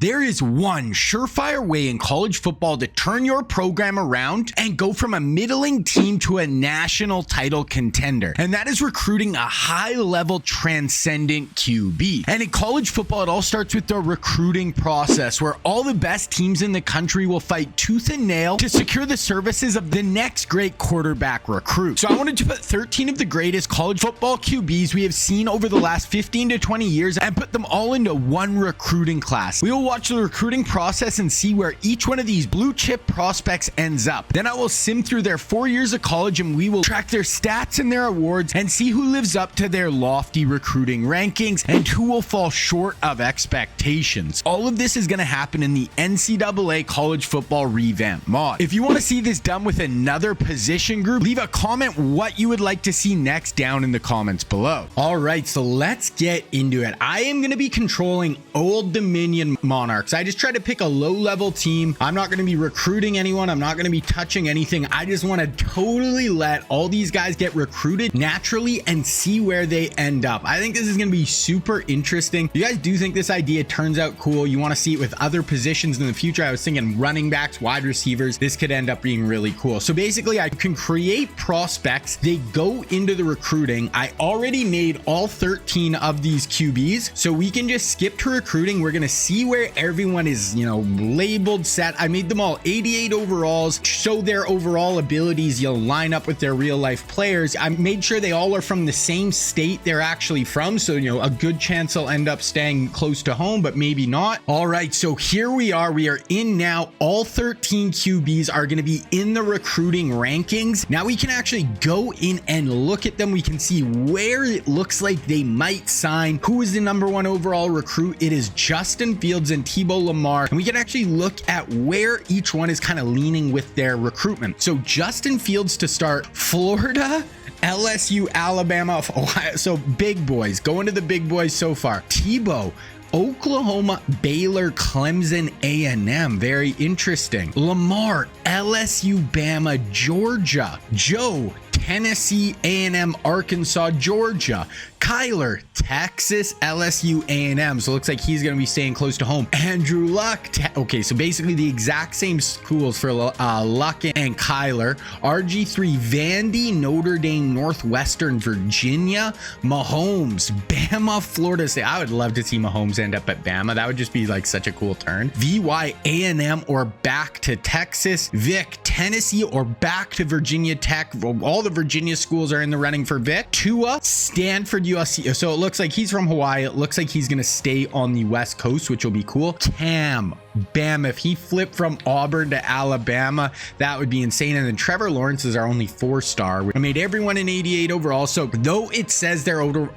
There is one surefire way in college football to turn your program around and go from a middling team to a national title contender, and that is recruiting a high-level transcendent QB. And in college football, it all starts with the recruiting process, where all the best teams in the country will fight tooth and nail to secure the services of the next great quarterback recruit. So I wanted to put 13 of the greatest college football QBs we have seen over the last 15 to 20 years and put them all into one recruiting class. We will watch the recruiting process and see where each one of these blue chip prospects ends up. Then I will sim through their 4 years of college, and we will track their stats and their awards and see who lives up to their lofty recruiting rankings and who will fall short of expectations. All of this is going to happen in the NCAA College Football Revamped mod. If you want to see this done with another position group, leave a comment what you would like to see next down in the comments below. All right, so let's get into it. I am going to be controlling Old Dominion Monarchs. I just try to pick a low-level team. I'm not going to be recruiting anyone. I'm not going to be touching anything. I just want to totally let all these guys get recruited naturally and see where they end up. I think this is going to be super interesting. You guys do think this idea turns out cool? You want to see it with other positions in the future? I was thinking running backs, wide receivers. This could end up being really cool. So basically, I can create prospects. They go into the recruiting. I already made all 13 of these QBs, so we can just skip to recruiting. We're going to see where everyone is, labeled, set. I made them all 88 overalls, so their overall abilities, line up with their real life players. I made sure they all are from the same state they're actually from, so a good chance they'll end up staying close to home, but maybe not. All right, so here we are in now. All 13 QBs are going to be in the recruiting rankings. Now we can actually go in and look at them. We can see where it looks like they might sign. Who is the #1 overall recruit? It is Justin Fields and Tebow Lamar, and we can actually look at where each one is kind of leaning with their recruitment. So Justin Fields to start, Florida, LSU, Alabama, Ohio. So big boys, going to the big boys so far. Tebow, Oklahoma, Baylor, Clemson, A&M. Very interesting. Lamar, LSU, Bama, Georgia. Joe, Tennessee, A&M, Arkansas, Georgia. Kyler, Texas, LSU, A&M. So it looks like he's going to be staying close to home. Andrew Luck. Okay, so basically the exact same schools for Luck and Kyler. RG3, Vandy, Notre Dame, Northwestern, Virginia. Mahomes, Bama, Florida State. I would love to see Mahomes end up at Bama. That would just be like such a cool turn. VY, A&M, or back to Texas. Vic, Tennessee, or back to Virginia Tech. All the Virginia schools are in the running for Vic. Tua, Stanford, USC. So it looks like he's from Hawaii. It looks like he's going to stay on the West Coast, which will be cool. Cam, Bam, if he flipped from Auburn to Alabama, that would be insane. And then Trevor Lawrence is our only 4-star. I made everyone an 88 overall. So though it says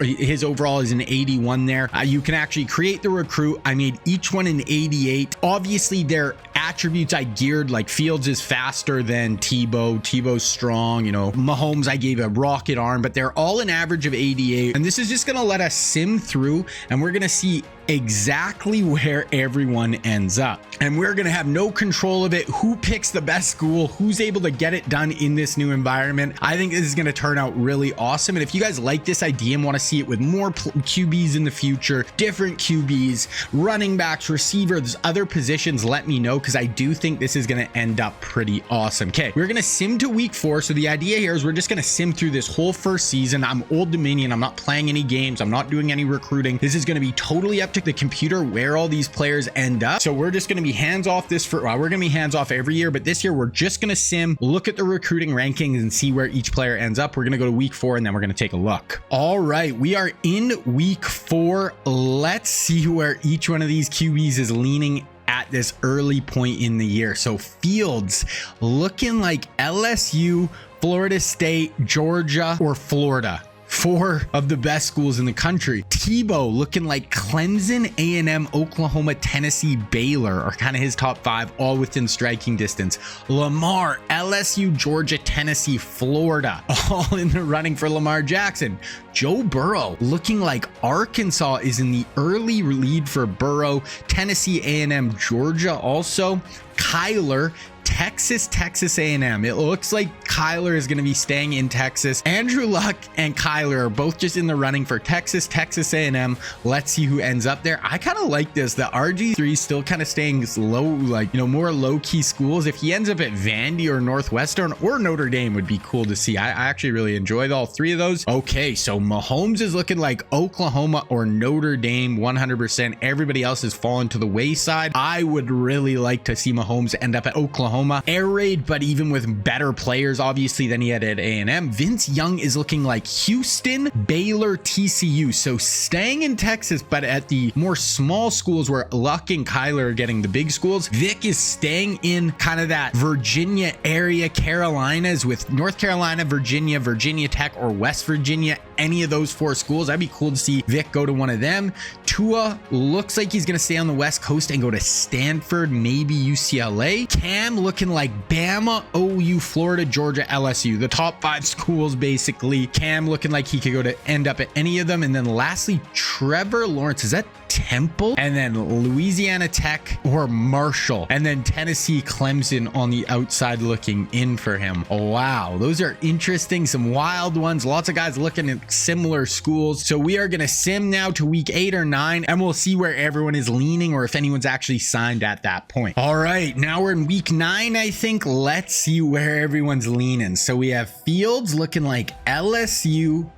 his overall is an 81 there, you can actually create the recruit. I made each one an 88. Obviously, their attributes I geared, like Fields is faster than Tebow. Tebow's strong. Mahomes, I gave a rocket arm, but they're all an average of 88. And this is just going to let us sim through, and we're going to see exactly where everyone ends up, and we're going to have no control of it. Who picks the best school, who's able to get it done in this new environment. I think this is going to turn out really awesome. And if you guys like this idea and want to see it with more QBs in the future, different QBs, running backs, receivers, other positions, let me know, because I do think this is going to end up pretty awesome. Okay, we're going to sim to week 4. So the idea here is we're just going to sim through this whole first season. I'm Old Dominion. I'm not playing any games. I'm not doing any recruiting. This is going to be totally up to the computer where all these players end up. So we're just going to be hands off we're going to be hands off every year, but this year we're just going to sim, look at the recruiting rankings and see where each player ends up. We're going to go to week 4, and then we're going to take a look. All right, we are in week 4. Let's see where each one of these QBs is leaning at this early point in the year. So Fields looking like LSU, Florida State, Georgia, or Florida. 4 of the best schools in the country. Tebow looking like Clemson, A&M, Oklahoma, Tennessee, Baylor are kind of his top 5, all within striking distance. Lamar, LSU, Georgia, Tennessee, Florida, all in the running for Lamar Jackson. Joe Burrow looking like Arkansas is in the early lead for Burrow. Tennessee, A&M, Georgia also. Kyler, Texas A&M. It looks like Kyler is going to be staying in Texas. Andrew Luck and Kyler are both just in the running for Texas A&M. Let's see who ends up there. I kind of like this. The RG3 still kind of staying low, like, you know, more low-key schools. If he ends up at Vandy or Northwestern or Notre Dame would be cool to see. I actually really enjoyed all three of those. Okay, so Mahomes is looking like Oklahoma or Notre Dame 100%. Everybody else has fallen to the wayside. I would really like to see Mahomes end up at Oklahoma. Air raid, but even with better players, obviously, than he had at A&M. Vince Young is looking like Houston, Baylor, TCU. So staying in Texas, but at the more small schools where Luck and Kyler are getting the big schools. Vic is staying in kind of that Virginia area, Carolinas, with North Carolina, Virginia, Virginia Tech, or West Virginia. Any of those four schools. That'd be cool to see Vic go to one of them. Tua looks like he's going to stay on the West Coast and go to Stanford, maybe UCLA. Cam looking like Bama, OU, Florida, Georgia, LSU. The top 5 schools, basically. Cam looking like he could go to end up at any of them. And then lastly, Trevor Lawrence. Is that Temple? And then Louisiana Tech or Marshall. And then Tennessee, Clemson on the outside looking in for him. Oh, wow. Those are interesting. Some wild ones. Lots of guys looking at similar schools. So we are going to sim now to week 8 or 9, and we'll see where everyone is leaning or if anyone's actually signed at that point. All right, now we're in week 9, I think. Let's see where everyone's leaning. So we have Fields looking like LSU,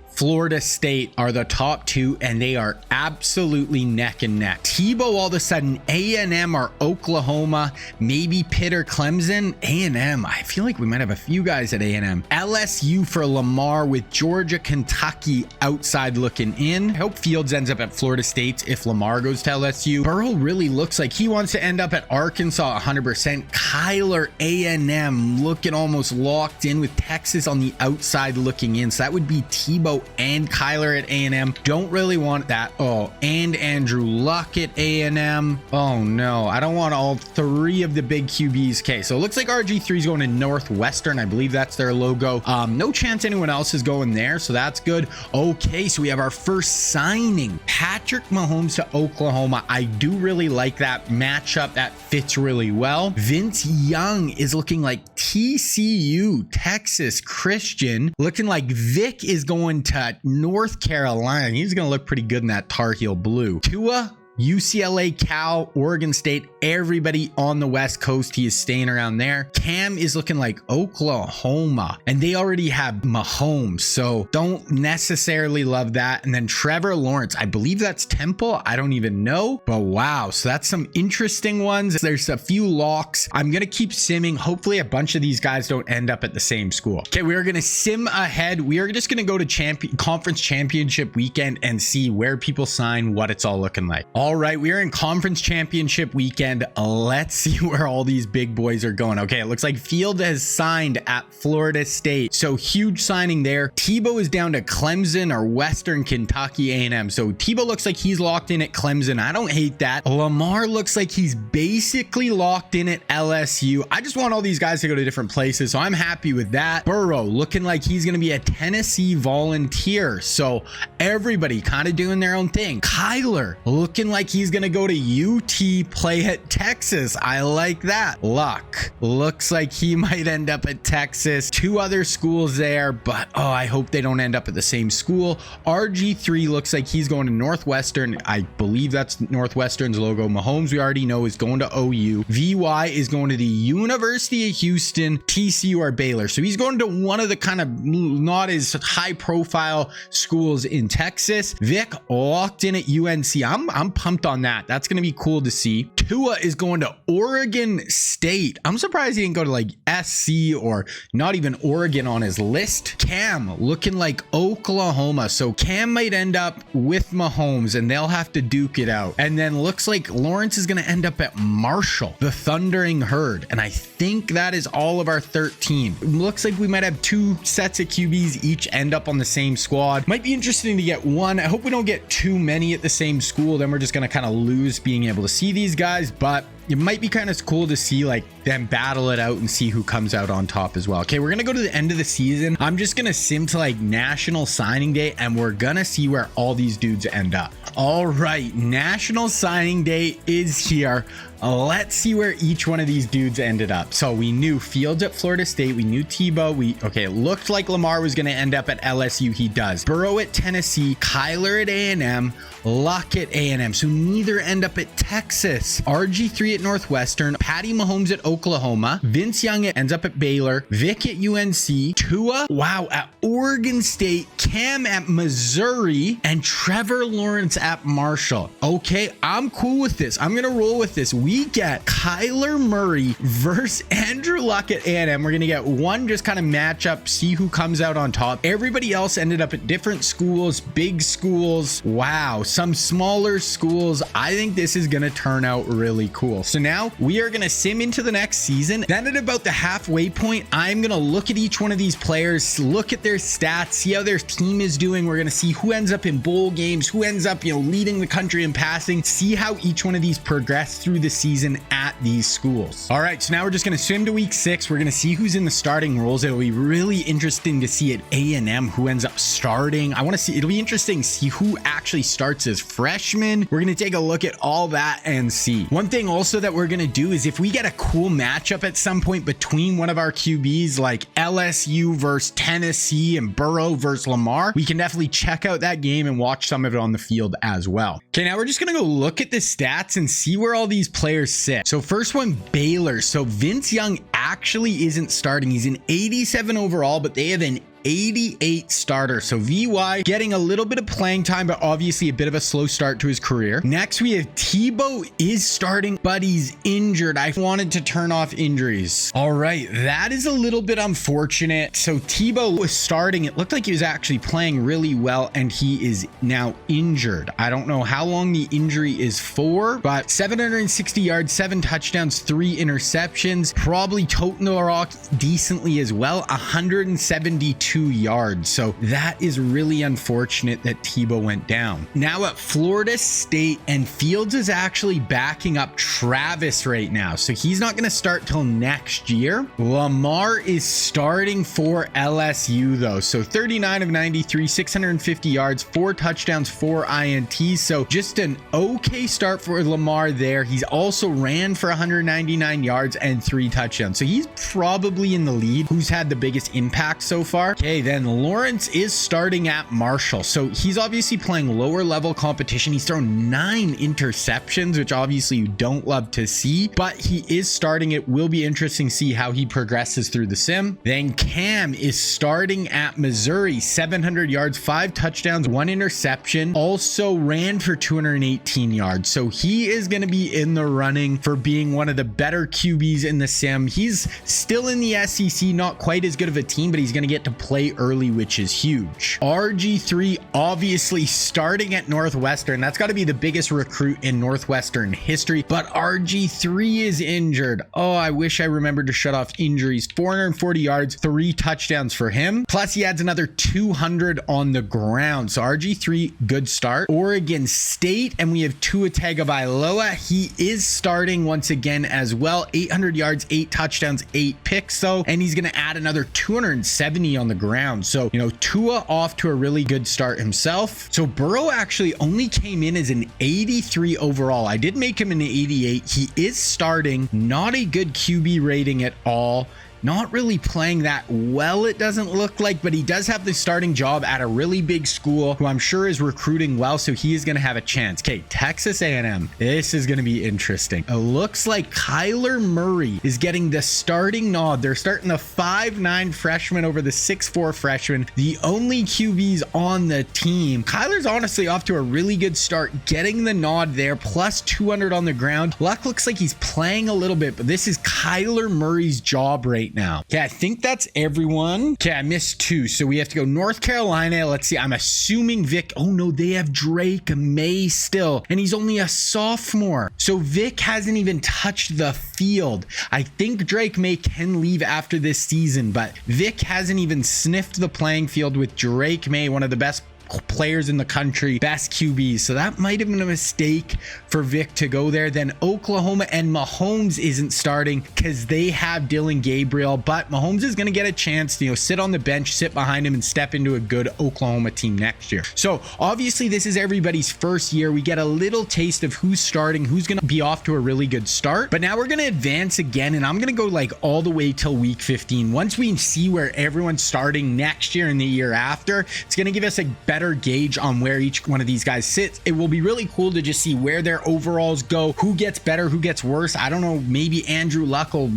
Florida State are the top 2, and they are absolutely neck and neck. Tebow all of a sudden, A&M or Oklahoma, maybe Pitt or Clemson. A&M, I feel like we might have a few guys at A&M. LSU for Lamar with Georgia, Kentucky outside looking in. I hope Fields ends up at Florida State if Lamar goes to LSU. Burrow really looks like he wants to end up at Arkansas 100%. Kyler, A&M looking almost locked in with Texas on the outside looking in. So that would be Tebow and Kyler at A&M. Don't really want that. Oh, and Andrew Luck at A&M. Oh no, I don't want all 3 of the big QBs. Okay, so it looks like RG3 is going to Northwestern. I believe that's their logo. No chance anyone else is going there, so that's good. Okay, so we have our first signing. Patrick Mahomes to Oklahoma. I do really like that matchup. That fits really well. Vince Young is looking like TCU, Texas Christian. Looking like Vic is going to North Carolina. He's going to look pretty good in that Tar Heel blue. Tua, UCLA, Cal, Oregon State, everybody on the West Coast. He is staying around there. Cam is looking like Oklahoma, and they already have Mahomes, so don't necessarily love that. And then Trevor Lawrence, I believe that's Temple. I don't even know, but wow. So that's some interesting ones. There's a few locks. I'm going to keep simming. Hopefully a bunch of these guys don't end up at the same school. Okay, we are going to sim ahead. We are just going to go to conference championship weekend and see where people sign, what it's all looking like. All right, we are in conference championship weekend. Let's see where all these big boys are going. Okay, it looks like Field has signed at Florida State. So huge signing there. Tebow is down to Clemson or Western Kentucky A&M. So Tebow looks like he's locked in at Clemson. I don't hate that. Lamar looks like he's basically locked in at LSU. I just want all these guys to go to different places, so I'm happy with that. Burrow looking like he's going to be a Tennessee Volunteer. So everybody kind of doing their own thing. Kyler looking like he's going to go to UT, play at Texas. I like that. Luck looks like he might end up at Texas. 2 other schools there, but oh, I hope they don't end up at the same school. RG3 looks like he's going to Northwestern. I believe that's Northwestern's logo. Mahomes, we already know, is going to OU. VY is going to the University of Houston, TCU or Baylor. So he's going to one of the kind of not as high profile schools in Texas. Vic locked in at UNC. I'm pumped on that. That's going to be cool to see. Tua is going to Oregon State. I'm surprised he didn't go to like SC or not even Oregon on his list. Cam looking like Oklahoma. So Cam might end up with Mahomes and they'll have to duke it out. And then looks like Lawrence is going to end up at Marshall, the Thundering Herd. And I think that is all of our 13. Looks like we might have 2 sets of QBs each end up on the same squad. Might be interesting to get one. I hope we don't get too many at the same school. Then we're just going to kind of lose being able to see these guys, but it might be kind of cool to see like them battle it out and see who comes out on top as well. Okay, we're gonna go to the end of the season. I'm just gonna sim to like National Signing Day, and we're gonna see where all these dudes end up. All right, National Signing Day is here. Let's see where each one of these dudes ended up. So we knew Fields at Florida State. We knew Tebow. Okay, it looked like Lamar was going to end up at LSU. He does. Burrow at Tennessee. Kyler at A&M. Luck at A&M. So neither end up at Texas. RG3 at Northwestern. Patty Mahomes at Oklahoma. Vince Young ends up at Baylor. Vic at UNC. Tua, wow, at Oregon State. Cam at Missouri. And Trevor Lawrence at Marshall. Okay, I'm cool with this. I'm going to roll with this. We get Kyler Murray versus Andrew Luck at A&M. We're going to get one just kind of matchup, see who comes out on top. Everybody else ended up at different schools, big schools. Wow, some smaller schools. I think this is going to turn out really cool. So now we are going to sim into the next season. Then at about the halfway point, I'm going to look at each one of these players, look at their stats, see how their team is doing. We're going to see who ends up in bowl games, who ends up, leading the country in passing, see how each one of these progress through the season at these schools. All right, so now we're just going to swim to week 6. We're going to see who's in the starting roles. It'll be really interesting to see at A&M who ends up starting. I want to see, it'll be interesting to see who actually starts as freshmen. We're going to take a look at all that and see. One thing also that we're going to do is if we get a cool matchup at some point between one of our QBs, like LSU versus Tennessee and Burrow versus Lamar, we can definitely check out that game and watch some of it on the field as well. Okay, now we're just going to go look at the stats and see where all these players sit. So first one, Baylor. So Vince Young actually isn't starting. He's an 87 overall, but they have an 88 starter. So VY getting a little bit of playing time, but obviously a bit of a slow start to his career. Next, we have Tebow is starting, but he's injured. I wanted to turn off injuries. All right, that is a little bit unfortunate. So Tebow was starting. It looked like he was actually playing really well, and he is now injured. I don't know how long the injury is for, but 760 yards, 7 touchdowns, 3 interceptions, probably toting the rock decently as well, 172 yards. So that is really unfortunate that Tebow went down. Now at Florida State, and Fields is actually backing up Travis right now. So he's not going to start till next year. Lamar is starting for LSU though. So 39 of 93, 650 yards, 4 touchdowns, 4 INTs. So just an okay start for Lamar there. He's also ran for 199 yards and 3 touchdowns. So he's probably in the lead. Who's had the biggest impact so far? Okay, then Lawrence is starting at Marshall. So he's obviously playing lower level competition. He's thrown 9 interceptions, which obviously you don't love to see, but he is starting. It will be interesting to see how he progresses through the sim. Then Cam is starting at Missouri, 700 yards, 5 touchdowns, 1 interception, also ran for 218 yards. So he is going to be in the running for being one of the better QBs in the sim. He's still in the SEC, not quite as good of a team, but he's going to get to play early, which is huge. RG3 obviously starting at Northwestern. That's got to be the biggest recruit in Northwestern history, but RG3 is injured. Oh, I wish I remembered to shut off injuries. 440 yards, 3 touchdowns for him. Plus he adds another 200 on the ground. So RG3, good start. Oregon State, and we have Tua Tagovailoa. He is starting once again as well. 800 yards, 8 touchdowns, 8 picks though, and he's going to add another 270 on the ground. So, Tua off to a really good start himself. So Burrow actually only came in as an 83 overall. I did make him an 88. He is starting, not a good QB rating at all. Not really playing that well, it doesn't look like, but he does have the starting job at a really big school who I'm sure is recruiting well, so he is going to have a chance. Okay, Texas A&M. This is going to be interesting. It looks like Kyler Murray is getting the starting nod. They're starting the 5'9" freshman over the 6'4" freshman, the only QBs on the team. Kyler's honestly off to a really good start, getting the nod there, plus 200 on the ground. Luck looks like he's playing a little bit, but this is Kyler Murray's job right now. Okay, I think that's everyone. Okay, I missed 2, so we have to go North Carolina. Let's see, I'm assuming Vic. Oh no, they have Drake May still, and he's only a sophomore. So Vic hasn't even touched the field. I think Drake May can leave after this season, but Vic hasn't even sniffed the playing field with Drake May, one of the best players in the country, best QBs. So that might have been a mistake for Vic to go there. Then Oklahoma and Mahomes isn't starting because they have Dylan Gabriel, but Mahomes is going to get a chance to, sit on the bench, sit behind him, and step into a good Oklahoma team next year. So obviously this is everybody's first year. We get a little taste of who's starting, who's going to be off to a really good start. But now we're going to advance again, and I'm going to go like all the way till week 15. Once we see where everyone's starting next year and the year after, it's going to give us a better gauge on where each one of these guys sits. It will be really cool to just see where their overalls go, who gets better, who gets worse. I don't know, maybe Andrew Luck will,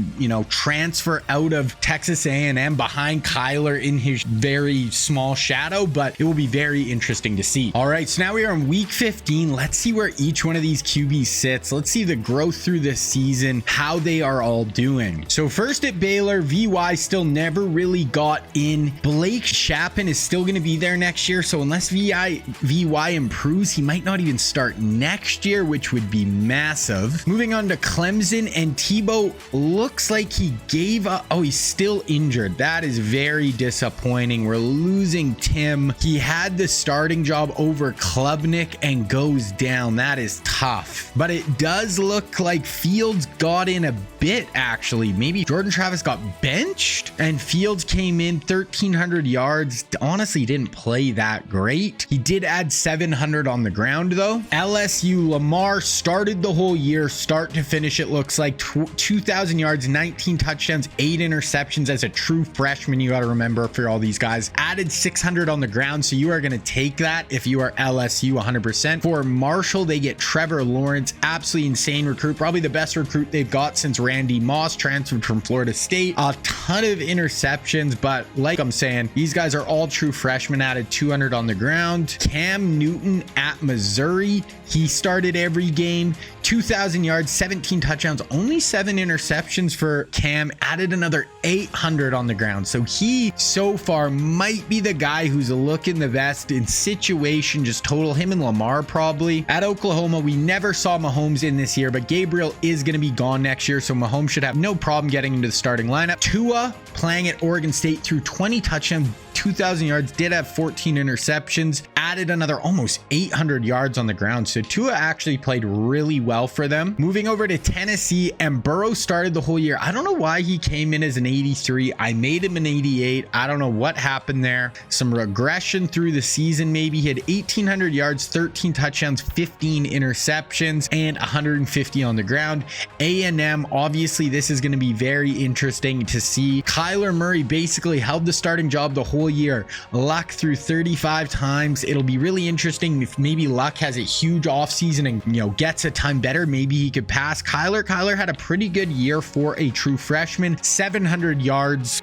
transfer out of Texas A&M behind Kyler in his very small shadow, but it will be very interesting to see. All right, so now we are in week 15. Let's see where each one of these QBs sits. Let's see the growth through this season, how they are all doing. So first at Baylor, VY still never really got in. Blake Shapen is still going to be there next year, so unless VY improves, he might not even start next year, which would be massive. Moving on to Clemson, and Tebow looks like he gave up. Oh, he's still injured. That is very disappointing. We're losing Tim. He had the starting job over Klubnik and goes down. That is tough. But it does look like Fields got in a bit, actually. Maybe Jordan Travis got benched and Fields came in 1,300 yards. Honestly, didn't play that great. He did add 700 on the ground, though. LSU, Lamar started the whole year, start to finish, it looks like 2,000 yards, 19 touchdowns, 8 interceptions as a true freshman. You got to remember for all these guys, added 600 on the ground. So you are going to take that if you are LSU 100%. For Marshall, they get Trevor Lawrence, absolutely insane recruit, probably the best recruit they've got since Randy Moss transferred from Florida State. A ton of interceptions, but like I'm saying, these guys are all true freshmen, added 200 on the ground. Cam Newton at Missouri, he started every game, 2,000 yards, 17 touchdowns, only 7 interceptions for Cam, added another 800 on the ground. So he so far might be the guy who's looking the best in situation, just total, him and Lamar probably. At Oklahoma, we never saw Mahomes in this year, but Gabriel is going to be gone next year, so Mahomes should have no problem getting into the starting lineup. Tua playing at Oregon State through 20 touchdowns, 2,000 yards, did have 14 interceptions, added another almost 800 yards on the ground. So Tua actually played really well for them. Moving over to Tennessee, and Burrow started the whole year. I don't know why he came in as an 83. I made him an 88. I don't know what happened there. Some regression through the season maybe. He had 1,800 yards, 13 touchdowns, 15 interceptions, and 150 on the ground. A&M, obviously this is going to be very interesting to see. Kyler Murray basically held the starting job the whole year. Luck threw 35 times. It'll be really interesting if maybe Luck has a huge offseason and gets a ton better. Maybe he could pass Kyler. Kyler had a pretty good year for a true freshman. 700 yards,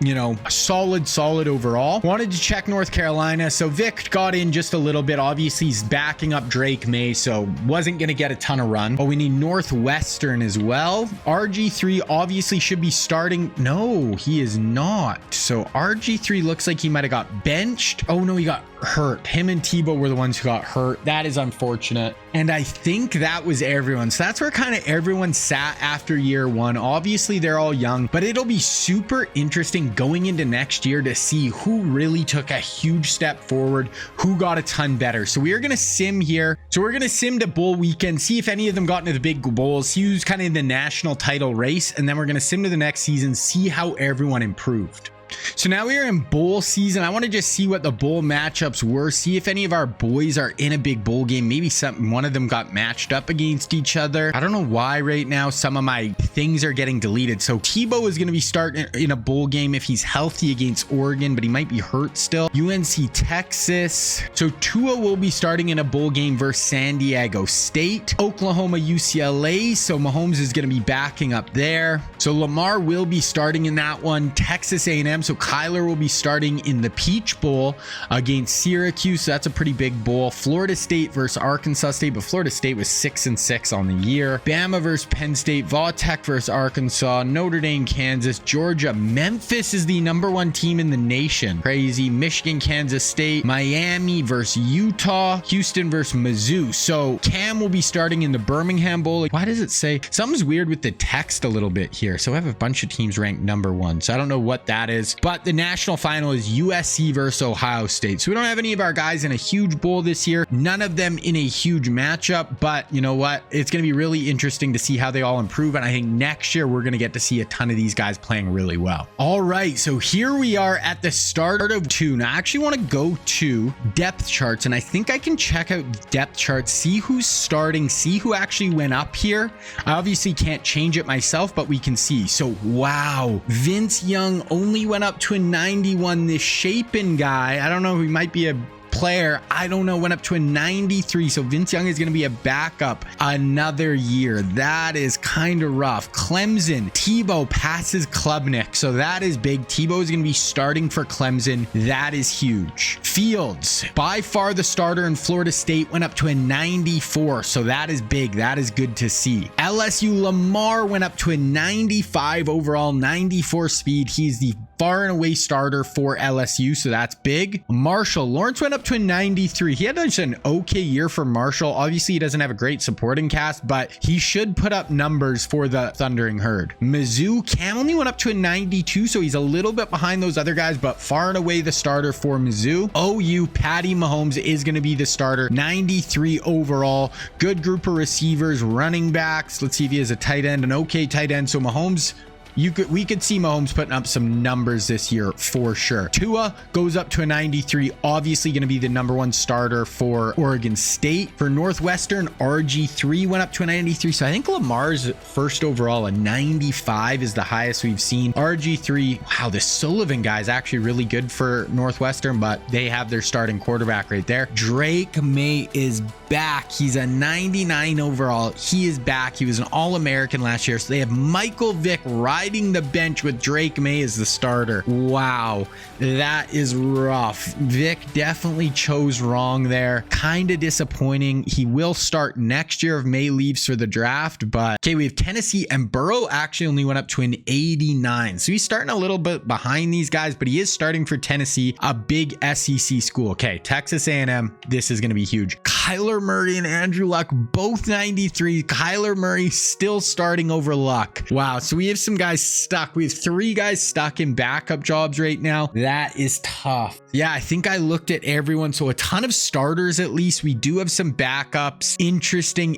solid overall. Wanted to check North Carolina. So Vic got in just a little bit. Obviously he's backing up Drake May, so wasn't going to get a ton of run. But we need Northwestern as well. RG3 obviously should be starting. No, he is not. So RG3 looks like he might have got benched. Oh no, he got hurt. Him and Tebow were the ones who got hurt. That is unfortunate. And I think that was everyone. So that's where kind of everyone sat after year one. Obviously they're all young, but it'll be super interesting going into next year to see who really took a huge step forward, who got a ton better. So we are going to sim here. So we're going to sim to bowl weekend, see if any of them got into the big bowls, see who's kind of in the national title race. And then we're going to sim to the next season, see how everyone improved. So now we are in bowl season. I want to just see what the bowl matchups were, see if any of our boys are in a big bowl game. Maybe one of them got matched up against each other. I don't know why right now some of my things are getting deleted. So Tebow is going to be starting in a bowl game if he's healthy against Oregon, but he might be hurt still. UNC Texas. So Tua will be starting in a bowl game versus San Diego State. Oklahoma UCLA. So Mahomes is going to be backing up there. So Lamar will be starting in that one. Texas A&M. So Kyler will be starting in the Peach Bowl against Syracuse. So that's a pretty big bowl. Florida State versus Arkansas State, but Florida State was 6-6 on the year. Bama versus Penn State. Vautech versus Arkansas. Notre Dame, Kansas, Georgia. Memphis is the #1 team in the nation. Crazy. Michigan, Kansas State. Miami versus Utah. Houston versus Mizzou. So Cam will be starting in the Birmingham Bowl. Why does it say something's weird with the text a little bit here? So I have a bunch of teams ranked #1. So I don't know what that is. is. But the national final is USC versus Ohio State. So we don't have any of our guys in a huge bowl this year. None of them in a huge matchup. But you know what? It's going to be really interesting to see how they all improve. And I think next year we're going to get to see a ton of these guys playing really well. All right. So here we are at the start of 2. Now I actually want to go to depth charts. And I think I can check out depth charts, see who's starting, see who actually went up here. I obviously can't change it myself, but we can see. So wow, Vince Young only went up to a 91. This Shapen guy, I don't know, he might be a player, I don't know, went up to a 93. So Vince Young is going to be a backup another year. That is kind of rough. Clemson, Tebow passes Klubnik, so that is big. Tebow is going to be starting for Clemson. That is huge. Fields, by far the starter in Florida State, went up to a 94, so that is big. That is good to see. LSU, Lamar went up to a 95 overall, 94 speed. He's the far and away starter for LSU, so that's big. Marshall, Lawrence went up to a 93. He had just an okay year for Marshall. Obviously, he doesn't have a great supporting cast, but he should put up numbers for the Thundering Herd. Mizzou, Cam only went up to a 92, so he's a little bit behind those other guys, but far and away the starter for Mizzou. OU, Patty Mahomes is going to be the starter, 93 overall. Good group of receivers, running backs. Let's see if he has a tight end, an okay tight end. So Mahomes, we could see Mahomes putting up some numbers this year for sure. Tua goes up to a 93, obviously going to be the #1 starter for Oregon State. For Northwestern, RG3 went up to a 93. So I think Lamar's first overall, a 95 is the highest we've seen. RG3, wow, this Sullivan guy is actually really good for Northwestern, but they have their starting quarterback right there. Drake May is back. He's a 99 overall. He is back. He was an All-American last year. So they have Michael Vick riding the bench with Drake May as the starter. Wow, that is rough. Vic definitely chose wrong there. Kind of disappointing. He will start next year if May leaves for the draft. But okay, we have Tennessee, and Burrow actually only went up to an 89. So he's starting a little bit behind these guys, but he is starting for Tennessee, a big SEC school. Okay, Texas A&M, this is going to be huge. Kyler Murray and Andrew Luck, both 93. Kyler Murray still starting over Luck. Wow, so we have some guys stuck. We have 3 guys stuck in backup jobs right now. That is tough. Yeah, I think I looked at everyone. So a ton of starters at least. We do have some backups. Interesting.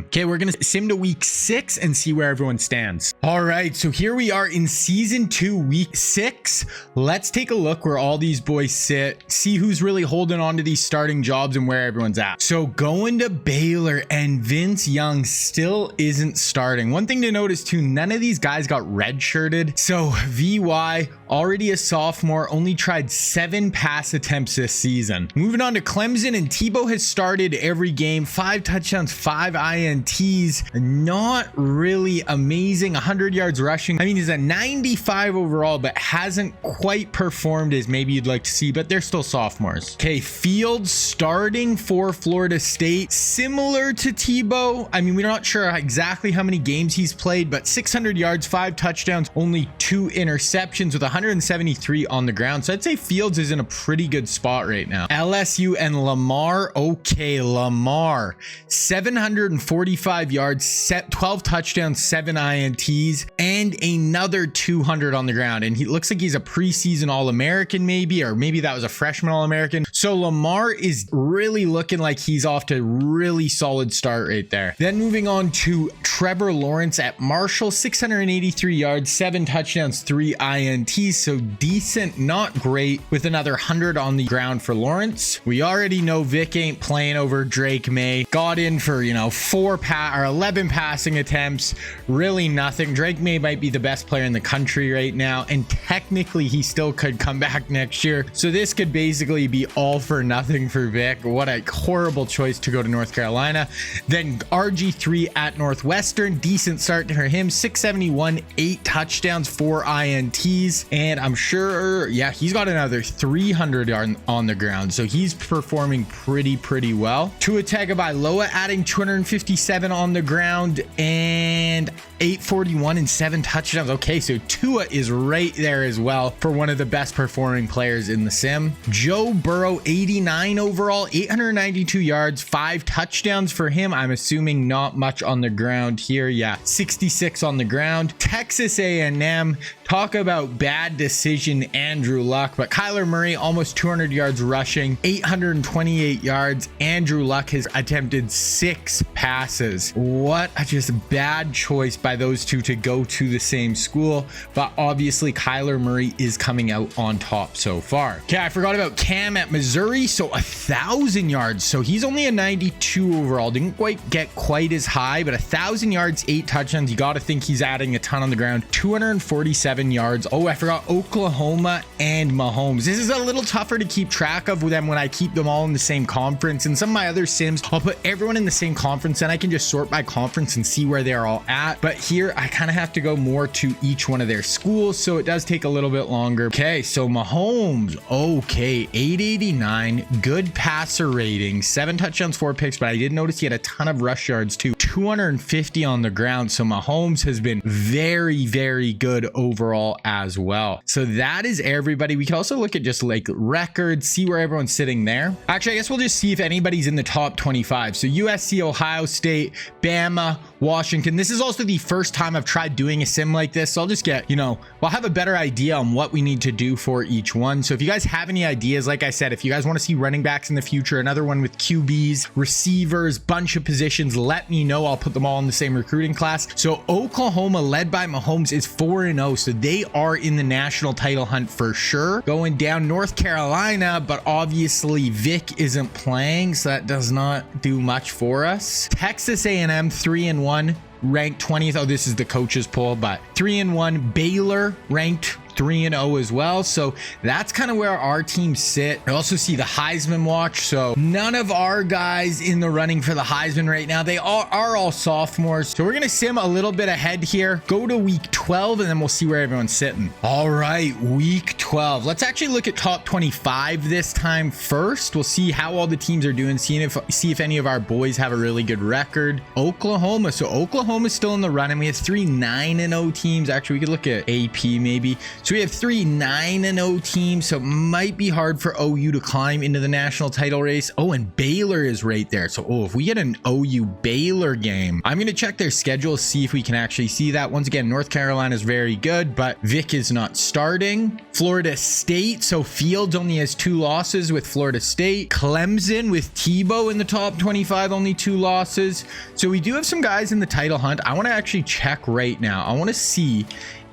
Okay, we're going to sim to week 6 and see where everyone stands. All right, so here we are in season 2, week 6. Let's take a look where all these boys sit, see who's really holding on to these starting jobs and where everyone's at. So going to Baylor, and Vince Young still isn't starting. One thing to notice too, none of these guys got redshirted. So VY, already a sophomore, only tried 7 pass attempts this season. Moving on to Clemson, and Tebow has started every game, 5 touchdowns, 5 INTs. Not really amazing. 100 yards rushing. I mean, he's a 95 overall, but hasn't quite performed as maybe you'd like to see, but they're still sophomores. Okay, Fields starting for Florida State, similar to Tebow. I mean, we're not sure exactly how many games he's played, but 600 yards, 5 touchdowns, only 2 interceptions with 173 on the ground. So I'd say Fields is in a pretty good spot right now. LSU and Lamar. Okay, Lamar, 745 yards, 12 touchdowns, 7 INTs, and another 200 on the ground. And he looks like he's a preseason All-American maybe, or maybe that was a freshman All-American. So Lamar is really looking like he's off to a really solid start right there. Then moving on to Trevor Lawrence at Marshall, 683 yards, 7 touchdowns, 3 INTs. So decent, not great, with another 100 on the ground for Lawrence. We already know Vic ain't playing over Drake May. Got in for, 11 passing attempts. Really nothing. Drake May might be the best player in the country right now, and technically he still could come back next year. So this could basically be all for nothing for Vic. What a horrible choice to go to North Carolina. Then RG3 at Northwestern, decent start for him, 671, 8 touchdowns, 4 INTs, and I'm sure, yeah, he's got another 300 on the ground, so he's performing pretty well. Tua Tagovailoa adding 257 on the ground, and 841 and 7 touchdowns. Okay, so Tua is right there as well for one of the best performing players in the sim. Joe Burrow, 89 overall, 892 yards, 5 touchdowns for him. I'm assuming not much on the ground here. Yeah, 66 on the ground. Texas A&M, talk about bad decision, Andrew Luck, but Kyler Murray, almost 200 yards rushing, 828 yards. Andrew Luck has attempted 6 passes. What a just bad choice by those two to go to the same school, but obviously Kyler Murray is coming out on top so far. Okay, I forgot about Cam at Missouri, so 1,000 yards. So he's only a 92 overall, didn't quite get quite as high, but 1,000 yards, 8 touchdowns. You got to think he's adding a ton on the ground. 247 yards. Oh, I forgot Oklahoma and Mahomes. This is a little tougher to keep track of with them when I keep them all in the same conference. And some of my other sims, I'll put everyone in the same conference and I can just sort by conference and see where they're all at. But here I kind of have to go more to each one of their schools, so it does take a little bit longer. Okay, so Mahomes, okay, 889, good passer rating, 7 touchdowns, 4 picks, but I did notice he had a ton of rush yards too, 250 on the ground. So Mahomes has been very, very good overall as well. So that is everybody. We can also look at just like records, see where everyone's sitting there. Actually, I guess we'll just see if anybody's in the top 25. So USC, Ohio State, Bama, Washington. This is also the first time I've tried doing a sim like this, so I'll just get, we'll have a better idea on what we need to do for each one. So if you guys have any ideas, like I said, if you guys want to see running backs in the future, another one with QBs, receivers, bunch of positions, let me know. I'll put them all in the same recruiting class. So Oklahoma, led by Mahomes, is 4-0, so they are in the national title hunt for sure. Going down North Carolina, but obviously Vic isn't playing, so that does not do much for us. Texas A&M, 3-1, ranked 20th. Oh, this is the coaches poll, but 3-1. Baylor ranked 3-0 as well. So that's kind of where our teams sit. I also see the Heisman watch. So none of our guys in the running for the Heisman right now. They are all sophomores. So we're going to sim a little bit ahead here. Go to week 12 and then we'll see where everyone's sitting. All right, week 12. Let's actually look at top 25 this time first. We'll see how all the teams are doing, see if any of our boys have a really good record. Oklahoma. So Oklahoma's still in the run, and we have 3 9-0 teams. Actually, we could look at AP maybe. So we have 3 9-0 teams, so it might be hard for OU to climb into the national title race. Oh, and Baylor is right there. So, if we get an OU Baylor game, I'm going to check their schedule, see if we can actually see that. Once again, North Carolina is very good, but Vic is not starting. Florida State, so Fields only has 2 losses with Florida State. Clemson with Tebow in the top 25, only 2 losses. So we do have some guys in the title hunt. I want to actually check right now. I want to see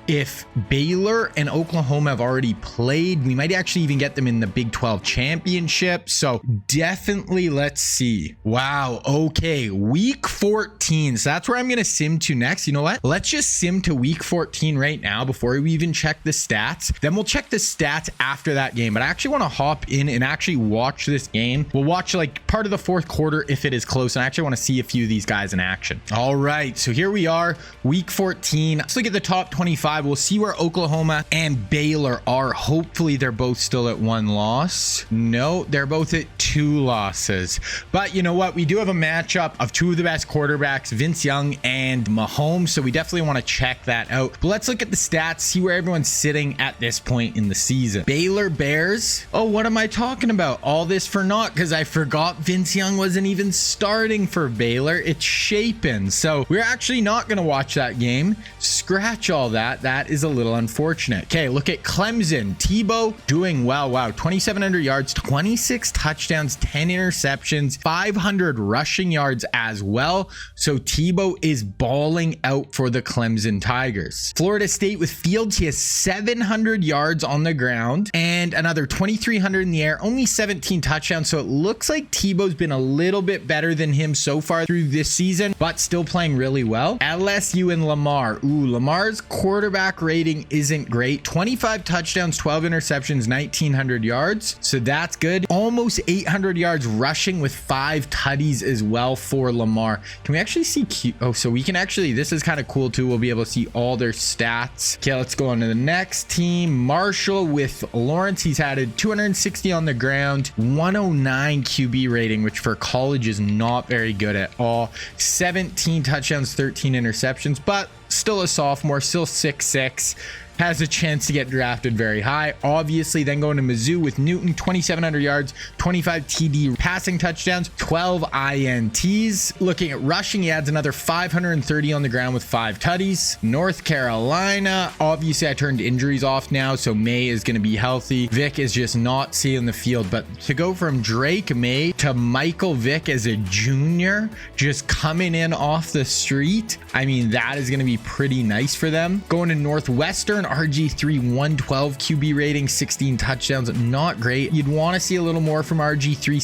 if Baylor and Oklahoma have already played. We might actually even get them in the Big 12 championship. So definitely let's see. Wow. Okay. Week 14. So that's where I'm going to sim to next. You know what? Let's just sim to week 14 right now before we even check the stats. Then we'll check the stats after that game. But I actually want to hop in and actually watch this game. We'll watch like part of the 4th quarter if it is close. And I actually want to see a few of these guys in action. All right. So here we are, week 14. Let's look at the top 25. We'll see where Oklahoma and Baylor are. Hopefully they're both still at 1 loss. No, they're both at 2 losses. But you know what? We do have a matchup of 2 of the best quarterbacks, Vince Young and Mahomes. So we definitely want to check that out. But let's look at the stats, see where everyone's sitting at this point in the season. Baylor Bears. Oh, what am I talking about? All this for naught because I forgot Vince Young wasn't even starting for Baylor. It's Chapin. So we're actually not going to watch that game. Scratch all that. That is a little unfortunate. Okay, look at Clemson. Tebow doing well. Wow, 2,700 yards, 26 touchdowns, 10 interceptions, 500 rushing yards as well. So Tebow is balling out for the Clemson Tigers. Florida State with Fields, he has 700 yards on the ground and another 2,300 in the air, only 17 touchdowns. So it looks like Tebow's been a little bit better than him so far through this season, but still playing really well. LSU and Lamar. Ooh, Lamar's quarterback rating isn't great. 25 touchdowns, 12 interceptions, 1,900 yards. So that's good. Almost 800 yards rushing with 5 tutties as well for Lamar. Can we actually see so we can actually, this is kind of cool too. We'll be able to see all their stats. Okay, let's go on to the next team. Marshall with Lawrence. He's added 260 on the ground, 109 QB rating, which for college is not very good at all. 17 touchdowns, 13 interceptions, but still a sophomore, still 6'6", has a chance to get drafted very high. Obviously, then going to Mizzou with Newton, 2,700 yards, 25 TD passing touchdowns, 12 INTs. Looking at rushing, he adds another 530 on the ground with 5 tutties. North Carolina, obviously I turned injuries off now, so May is going to be healthy. Vic is just not seeing the field, but to go from Drake May to Michael Vick as a junior, just coming in off the street, I mean, that is going to be pretty nice for them. Going to Northwestern, RG3, 112 QB rating, 16 touchdowns, not great. You'd want to see a little more from RG3,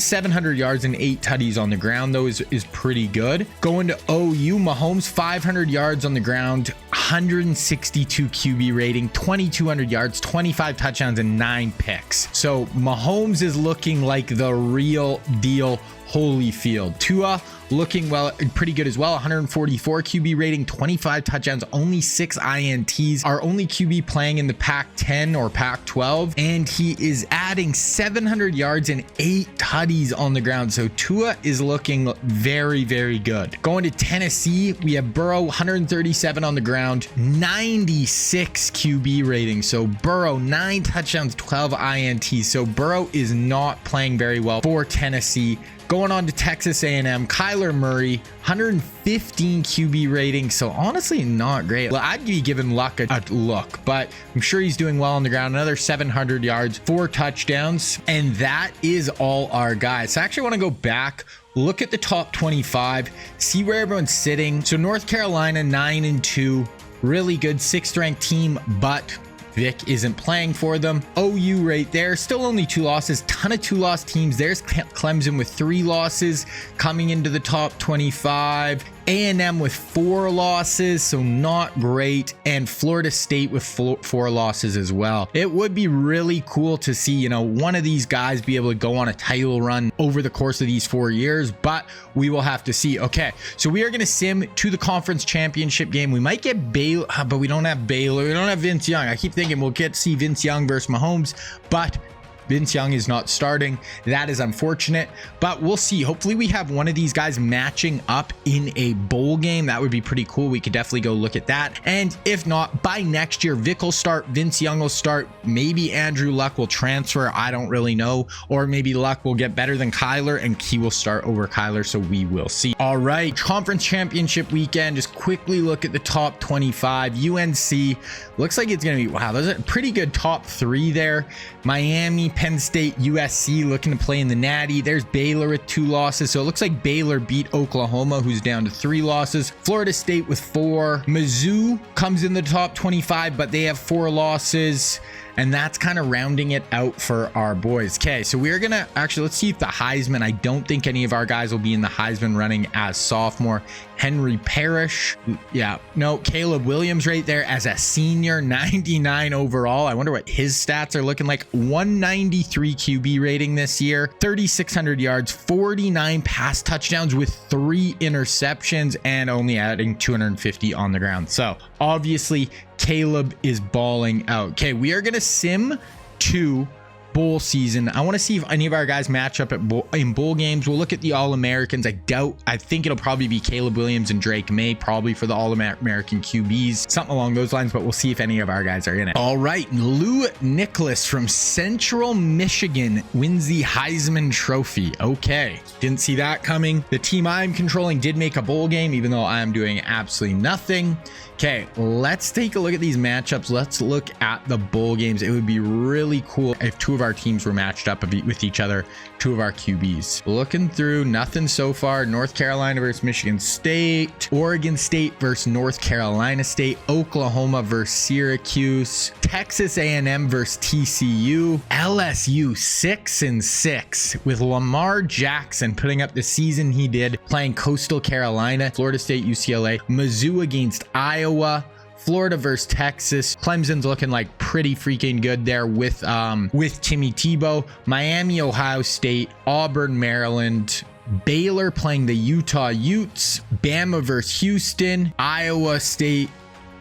700 yards and 8 tutties on the ground, though, is pretty good. Going to OU, Mahomes, 500 yards on the ground, 162 QB rating, 2,200 yards, 25 touchdowns, and 9 picks. So Mahomes is looking like the real deal Holyfield. Tua looking well, pretty good as well. 144 QB rating, 25 touchdowns, only 6 INTs. Our only QB playing in the Pac-10 or Pac-12, and he is adding 700 yards and 8 tutties on the ground. So Tua is looking very, very good. Going to Tennessee, we have Burrow, 137 on the ground, 96 QB rating. So Burrow, 9 touchdowns, 12 INTs. So Burrow is not playing very well for Tennessee. Going on to Texas A&M, Kyler Murray, 115 QB rating. So honestly, not great. Well, I'd be giving Luck a look, but I'm sure he's doing well on the ground. Another 700 yards, 4 touchdowns. And that is all our guys. So I actually want to go back, look at the top 25, see where everyone's sitting. So North Carolina, 9-2, really good 6th ranked team, but Vic isn't playing for them. OU right there, still only 2 losses, ton of 2-loss teams. There's Clemson with 3 losses coming into the top 25. A&M with 4 losses, so not great, and Florida State with 4 losses as well. It would be really cool to see, you know, one of these guys be able to go on a title run over the course of these 4 years, but we will have to see. Okay, so we are going to sim to the conference championship game. We might get Baylor, but we don't have Baylor. We don't have Vince Young. I keep thinking we'll get to see Vince Young versus Mahomes, but Vince Young is not starting. That is unfortunate, but we'll see. Hopefully we have one of these guys matching up in a bowl game. That would be pretty cool. We could definitely go look at that. And if not, by next year, Vic will start, Vince Young will start, maybe Andrew Luck will transfer. I don't really know. Or maybe Luck will get better than Kyler and he will start over Kyler. So we will see. All right, conference championship weekend. Just quickly look at the top 25. UNC looks like it's going to be, wow, those are pretty good top 3 there. Miami, Penn State, USC looking to play in the Natty. There's Baylor with 2 losses. So it looks like Baylor beat Oklahoma, who's down to 3 losses. Florida State with 4. Mizzou comes in the top 25, but they have 4 losses. And that's kind of rounding it out for our boys. Okay, so we're going to actually, let's see if the Heisman, I don't think any of our guys will be in the Heisman running as sophomore. Henry Parrish. Yeah, no, Caleb Williams right there as a senior, 99 overall. I wonder what his stats are looking like. 193 QB rating this year, 3,600 yards, 49 pass touchdowns with 3 interceptions and only adding 250 on the ground. So obviously Caleb is balling out. Okay, we are going to sim to bowl season. I want to see if any of our guys match up in bowl games. We'll look at the All-Americans. I think it'll probably be Caleb Williams and Drake May, probably for the All-American QBs, something along those lines, but we'll see if any of our guys are in it. All right, Lou Nicholas from Central Michigan wins the Heisman Trophy. Okay, didn't see that coming. The team I'm controlling did make a bowl game, even though I'm doing absolutely nothing. Okay, let's take a look at these matchups. Let's look at the bowl games. It would be really cool if 2 of our teams were matched up with each other, 2 of our QBs. Looking through, nothing so far. North Carolina versus Michigan State, Oregon State versus North Carolina State, Oklahoma versus Syracuse, Texas A&M versus TCU, LSU 6-6 with Lamar Jackson putting up the season he did playing Coastal Carolina, Florida State, UCLA, Mizzou against Iowa, Florida versus Texas. Clemson's looking like pretty freaking good there with Timmy Tebow. Miami, Ohio State, Auburn, Maryland, Baylor playing the Utah Utes, Bama versus Houston, Iowa State,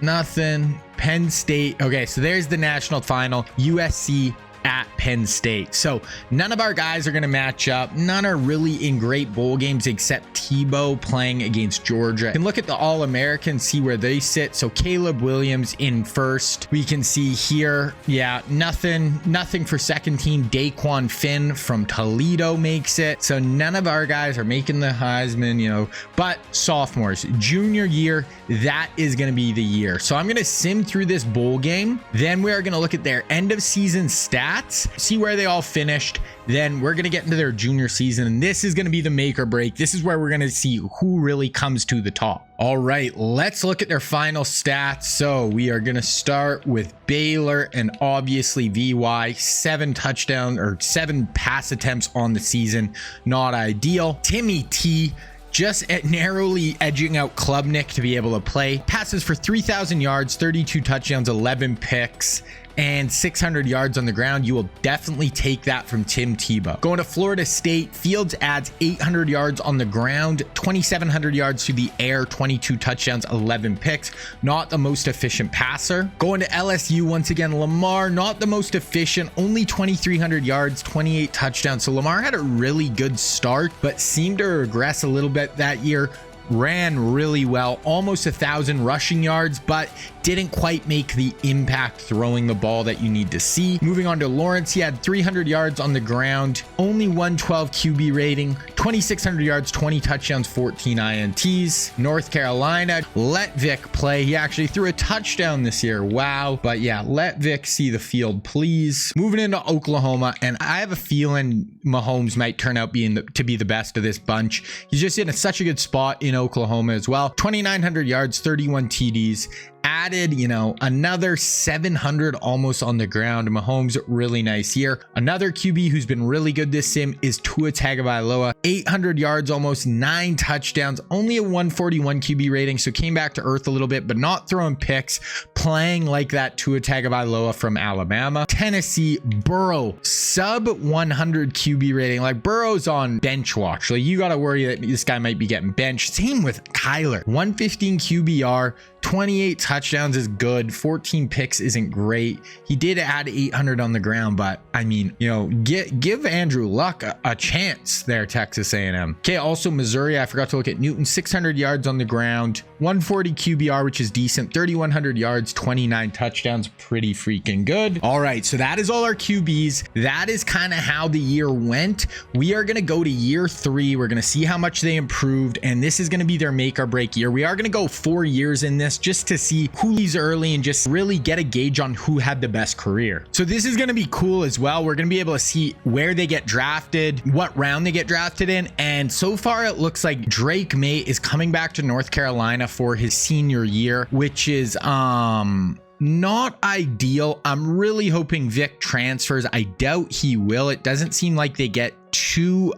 nothing, Penn State. Okay, so there's the national final. USC at Penn State. So none of our guys are going to match up. None are really in great bowl games except Tebow playing against Georgia. You can look at the All-Americans, see where they sit. So Caleb Williams in first. We can see here, yeah, nothing for second team. Daquan Finn from Toledo makes it. So none of our guys are making the Heisman, you know, but sophomores, junior year, that is going to be the year. So I'm going to sim through this bowl game. Then we are going to look at their end of season stats, see where they all finished. Then we're going to get into their junior season, and this is going to be the make or break. This is where we're going to see who really comes to the top. All right, let's look at their final stats. So we are going to start with Baylor, and obviously VY, 7 touchdowns or 7 pass attempts on the season. Not ideal. Timmy T, just at narrowly edging out Klubnik to be able to play. Passes for 3,000 yards, 32 touchdowns, 11 picks, and 600 yards on the ground. You will definitely take that from Tim Tebow. Going to Florida State, Fields adds 800 yards on the ground, 2,700 yards through the air, 22 touchdowns, 11 picks. Not the most efficient passer. Going to LSU, once again, Lamar, not the most efficient, only 2,300 yards, 28 touchdowns. So Lamar had a really good start, but seemed to regress a little bit that year. Ran really well, almost 1,000 rushing yards, but didn't quite make the impact throwing the ball that you need to see. Moving on to Lawrence, he had 300 yards on the ground, only 112 QB rating, 2,600 yards, 20 touchdowns, 14 INTs. North Carolina, let Vic play. He actually threw a touchdown this year. Wow. But yeah, let Vic see the field, please. Moving into Oklahoma, and I have a feeling Mahomes might turn out to be the best of this bunch. He's just in such a good spot in Oklahoma as well. 2,900 yards, 31 TDs. Added, you know, another 700 almost on the ground. Mahomes, really nice year. Another QB who's been really good this sim is Tua Tagovailoa. 800 yards, almost 9 touchdowns, only a 141 QB rating. So came back to earth a little bit, but not throwing picks, playing like that Tua Tagovailoa from Alabama. Tennessee, Burrow, sub 100 QB rating. Like Burrow's on bench watch. Like you got to worry that this guy might be getting benched. Same with Kyler, 115 QBR. 28 touchdowns is good. 14 picks isn't great. He did add 800 on the ground, but I mean, you know, give Andrew Luck a chance there, Texas A&M. Okay, also Missouri, I forgot to look at Newton. 600 yards on the ground, 140 QBR, which is decent. 3,100 yards, 29 touchdowns, pretty freaking good. All right, so that is all our QBs. That is kind of how the year went. We are going to go to year 3. We're going to see how much they improved, and this is going to be their make or break year. We are going to go 4 years in this just to see who leaves early and just really get a gauge on who had the best career. So this is going to be cool as well. We're going to be able to see where they get drafted, what round they get drafted in. And so far it looks like Drake May is coming back to North Carolina for his senior year, which is not ideal. I'm really hoping Vic transfers. I doubt he will. It doesn't seem like they get too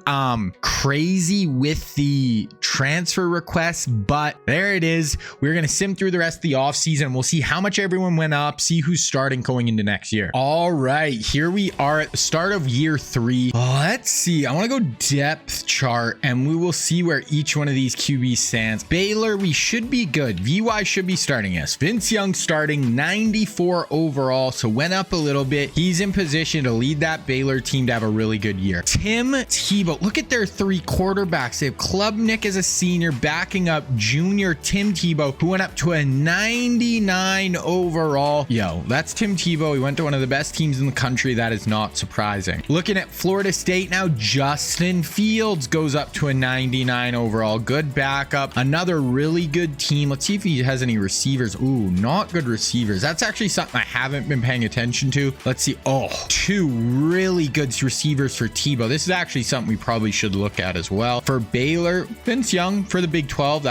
crazy with the transfer requests, but there it is. We're going to sim through the rest of the offseason. We'll see how much everyone went up, see who's starting going into next year. All right, here we are at the start of year 3. Let's see. I want to go depth chart, and we will see where each one of these QBs stands. Baylor, we should be good. VY should be starting us. Vince Young starting, 94 overall, so went up a little bit. He's in position to lead that Baylor team to have a really good year. Tim Tebow, look at their 3 quarterbacks. They have Klubnik as a senior backing up junior Tim Tebow, who went up to a 99 overall. Yo, that's Tim Tebow. He went to one of the best teams in the country. That is not surprising. Looking at Florida State now, Justin Fields goes up to a 99 overall. Good backup. Another really good team. Let's see if he has any receivers. Ooh, not good receivers. That's actually something I haven't been paying attention to. Let's see. Oh, 2 really good receivers for Tebow. This is actually something we probably should look at as well. For Baylor, Vince Young for the Big 12,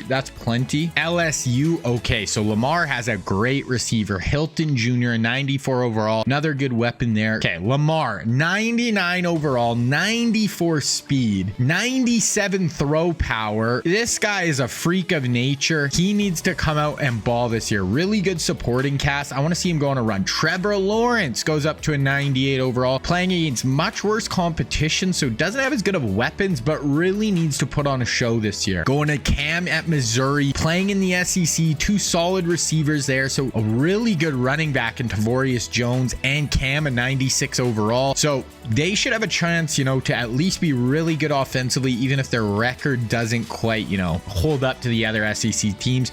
that's plenty. LSU, okay, so Lamar has a great receiver. Hilton Jr., 94 overall, another good weapon there. Okay, Lamar, 99 overall, 94 speed, 97 throw power. This guy is a freak of nature. He needs to come out and ball this year. Really good supporting cast. I want to see him go on a run. Trevor Lawrence goes up to a 98 overall, playing against much worse competition position, so doesn't have as good of weapons, but really needs to put on a show this year. Going to Cam at Missouri, playing in the SEC, 2 solid receivers there, so a really good running back in Tavorius Jones and Cam, a 96 overall. So they should have a chance, to at least be really good offensively, even if their record doesn't quite, hold up to the other SEC teams.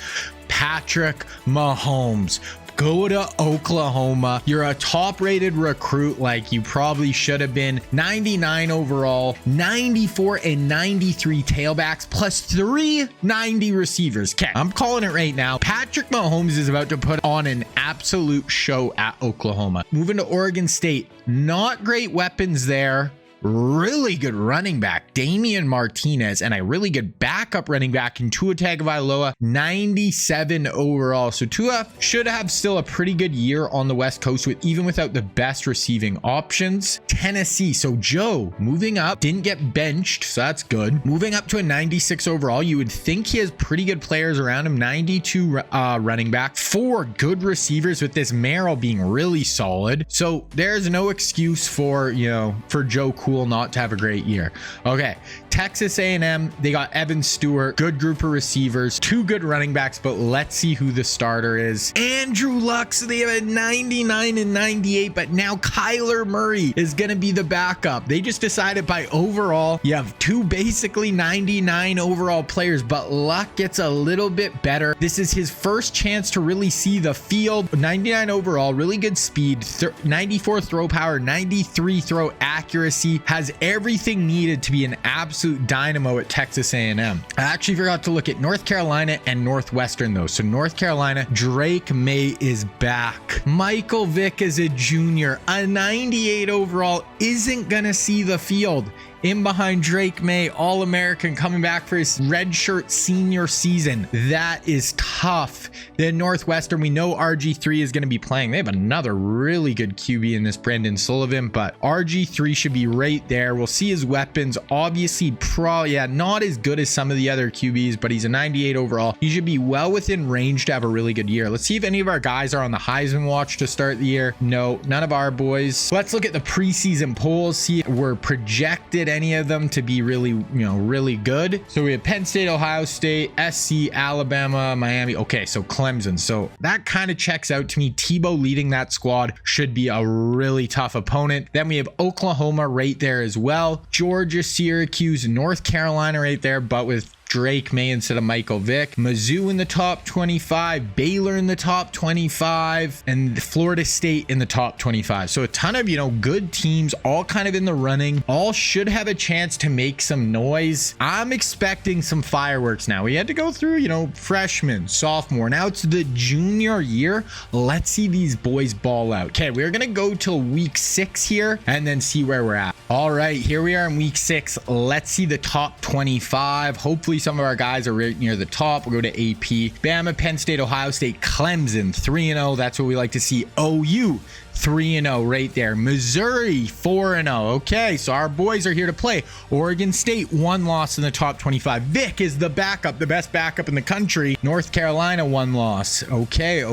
Patrick Mahomes. Go to Oklahoma. You're a top-rated recruit like you probably should have been. 99 overall, 94 and 93 tailbacks, plus 3 90 receivers. Okay, I'm calling it right now. Patrick Mahomes is about to put on an absolute show at Oklahoma. Moving to Oregon State. Not great weapons there. Really good running back, Damian Martinez, and a really good backup running back in Tua Tagovailoa, 97 overall. So Tua should have still a pretty good year on the West Coast even without the best receiving options. Tennessee, so Joe moving up, didn't get benched, so that's good. Moving up to a 96 overall, you would think he has pretty good players around him. 92 running back, 4 good receivers, with this Merrill being really solid. So there's no excuse for Joe Cool not to have a great year. Okay, Texas A&M, they got Evan Stewart, good group of receivers, 2 good running backs, but let's see who the starter is. Andrew Luck, so they have a 99 and 98, but now Kyler Murray is going to be the backup. They just decided by overall, you have 2 basically 99 overall players, but Luck gets a little bit better. This is his first chance to really see the field. 99 overall, really good speed, 94 throw power, 93 throw accuracy, has everything needed to be an absolute dynamo at Texas A&M. I actually forgot to look at North Carolina and Northwestern though. So North Carolina, Drake May is back. Michael Vick is a junior, a 98 overall, isn't gonna see the field. In behind Drake May, All-American, coming back for his redshirt senior season. That is tough. Then Northwestern, we know RG3 is going to be playing. They have another really good QB in this Brendan Sullivan, but RG3 should be right there. We'll see his weapons. Obviously, probably not as good as some of the other QBs, but he's a 98 overall. He should be well within range to have a really good year. Let's see if any of our guys are on the Heisman watch to start the year. No, none of our boys. Let's look at the preseason polls, see if we're projected any of them to be really, really good. So we have Penn State, Ohio State, SC, Alabama, Miami. Okay, so Clemson. So that kind of checks out to me. Tebow leading that squad should be a really tough opponent. Then we have Oklahoma right there as well. Georgia, Syracuse, North Carolina right there, but with Drake May instead of Michael Vick. Mizzou in the top 25, Baylor in the top 25, and Florida State in the top 25. So a ton of, good teams, all kind of in the running, all should have a chance to make some noise. I'm expecting some fireworks now. We had to go through, freshman, sophomore. Now it's the junior year. Let's see these boys ball out. Okay, we're going to go till week 6 here and then see where we're at. All right, here we are in week 6. Let's see the top 25. Hopefully some of our guys are right near the top. We'll go to AP. Bama, Penn State, Ohio State, Clemson, 3-0. That's what we like to see. OU, 3-0 right there. Missouri, 4-0. Okay, so our boys are here to play. Oregon State, 1 loss in the top 25. Vic is the backup, the best backup in the country. North Carolina, 1 loss. Okay.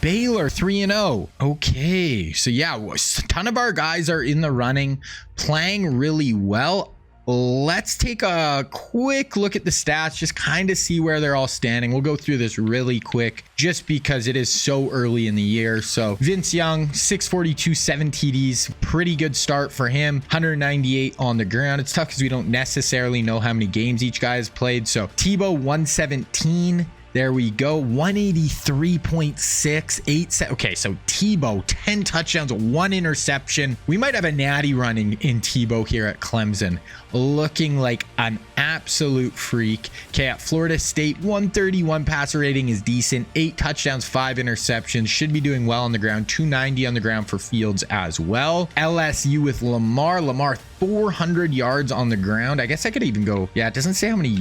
Baylor, 3-0. Okay, so yeah, a ton of our guys are in the running, playing really well. Let's take a quick look at the stats, just kind of see where they're all standing. We'll go through this really quick just because it is so early in the year. So Vince Young, 642, 7 TDs, pretty good start for him. 198 on the ground. It's tough because we don't necessarily know how many games each guy has played. So Tebow, 117. There we go. 183.687. Okay, so Tebow, 10 touchdowns, 1 interception. We might have a natty running in Tebow here at Clemson. Looking like an absolute freak. Okay, at Florida State, 131 passer rating is decent. 8 touchdowns, 5 interceptions. Should be doing well on the ground. 290 on the ground for Fields as well. LSU with Lamar. Lamar, 400 yards on the ground. I guess I could even go, yeah, it doesn't say how many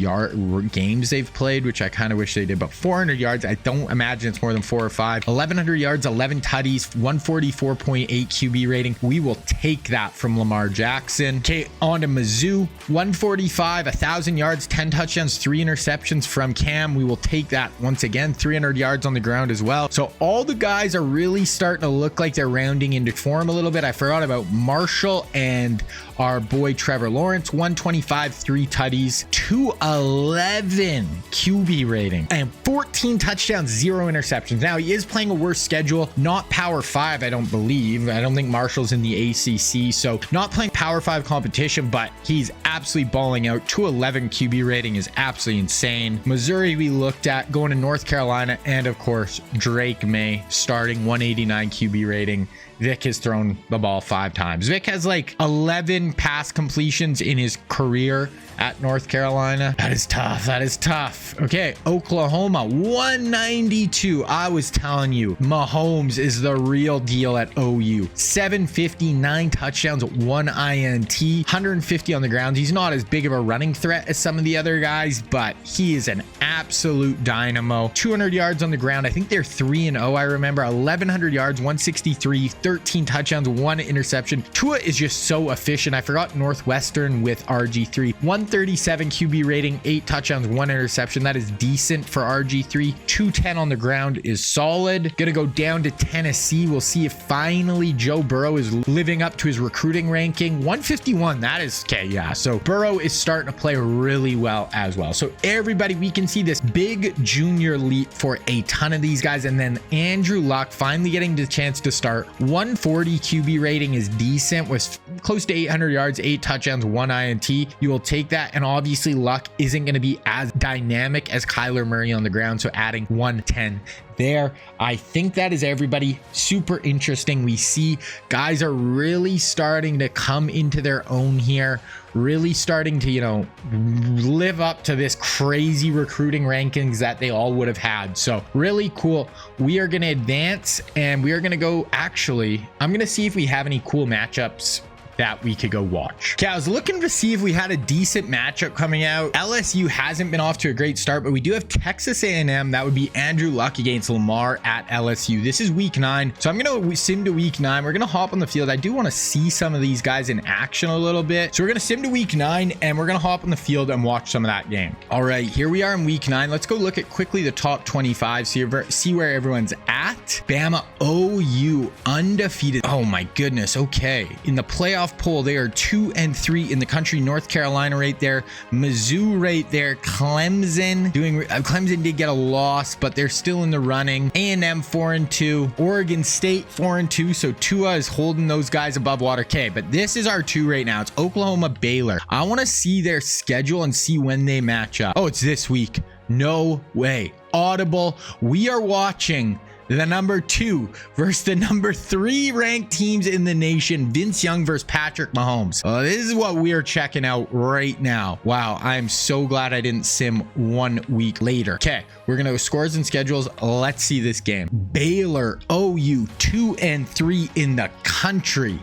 games they've played, which I kind of wish they did, but 400 yards. I don't imagine it's more than 4 or 5. 1,100 yards, 11 tutties, 144.8 QB rating. We will take that from Lamar Jackson. Okay, on to Mizzou. 145, 1,000 yards, 10 touchdowns, 3 interceptions from Cam. We will take that once again. 300 yards on the ground as well. So all the guys are really starting to look like they're rounding into form a little bit. I forgot about Marshall and our our boy Trevor Lawrence, 125, 3 tutties, 211 QB rating, and 14 touchdowns, 0 interceptions. Now, he is playing a worse schedule, not Power 5, I don't believe. I don't think Marshall's in the ACC, so not playing Power 5 competition, but he's absolutely balling out. 211 QB rating is absolutely insane. Missouri, we looked at, going to North Carolina, and of course, Drake May starting, 189 QB rating. Vic has thrown the ball 5 times. Vic has like 11 pass completions in his career at North Carolina. That is tough. That is tough. Okay, Oklahoma, 192. I was telling you, Mahomes is the real deal at OU. 759 touchdowns, 1 INT, 150 on the ground. He's not as big of a running threat as some of the other guys, but he is an absolute dynamo. 200 yards on the ground. I think they're 3-0. I remember 1,100 yards, 163, 13 touchdowns, 1 interception. Tua is just so efficient. I forgot Northwestern with RG3. 137 QB rating, 8 touchdowns, 1 interception. That is decent for RG3. 210 on the ground is solid. Gonna go down to Tennessee. We'll see if finally Joe Burrow is living up to his recruiting ranking. 151. That is okay. Yeah. So Burrow is starting to play really well as well. So everybody, we can see this big junior leap for a ton of these guys. And then Andrew Luck finally getting the chance to start. 140 QB rating is decent, with close to 800 yards, 8 touchdowns, 1 INT. You will take that. And obviously Luck isn't going to be as dynamic as Kyler Murray on the ground. So adding 110 there. I think that is everybody. Super interesting. We see guys are really starting to come into their own here, really starting to, you know, live up to this crazy recruiting rankings that they all would have had. So really cool. We are going to advance and we are going to go, actually, I'm going to see if we have any cool matchups that we could go watch. Okay, I was looking to see if we had a decent matchup coming out. LSU hasn't been off to a great start, but we do have Texas A&M. That would be Andrew Luck against Lamar at LSU. This is week 9, so I'm gonna sim to week 9. We're gonna hop on the field. I do want to see some of these guys in action a little bit, so we're gonna sim to week 9 and we're gonna hop on the field and watch some of that game. All right, here we are in week 9. Let's go look at quickly the top 25, see where everyone's at. Bama, OU, undefeated. Oh my goodness. Okay, in the playoff poll, they are 2-3 in the country. North Carolina right there, Mizzou right there, Clemson Clemson did get a loss, but they're still in the running. A&M 4-2, Oregon State 4-2, so Tua is holding those guys above water. Okay, but this is our 2 right now. It's Oklahoma, Baylor. I want to see their schedule and see when they match up. Oh, it's this week. No way. Audible. We are watching the number 2 versus the number 3 ranked teams in the nation. Vince Young versus Patrick Mahomes. This is what we are checking out right now. Wow, I am so glad I didn't sim 1 week later. Okay, we're gonna go scores and schedules. Let's see this game. Baylor, OU, 2-3 in the country.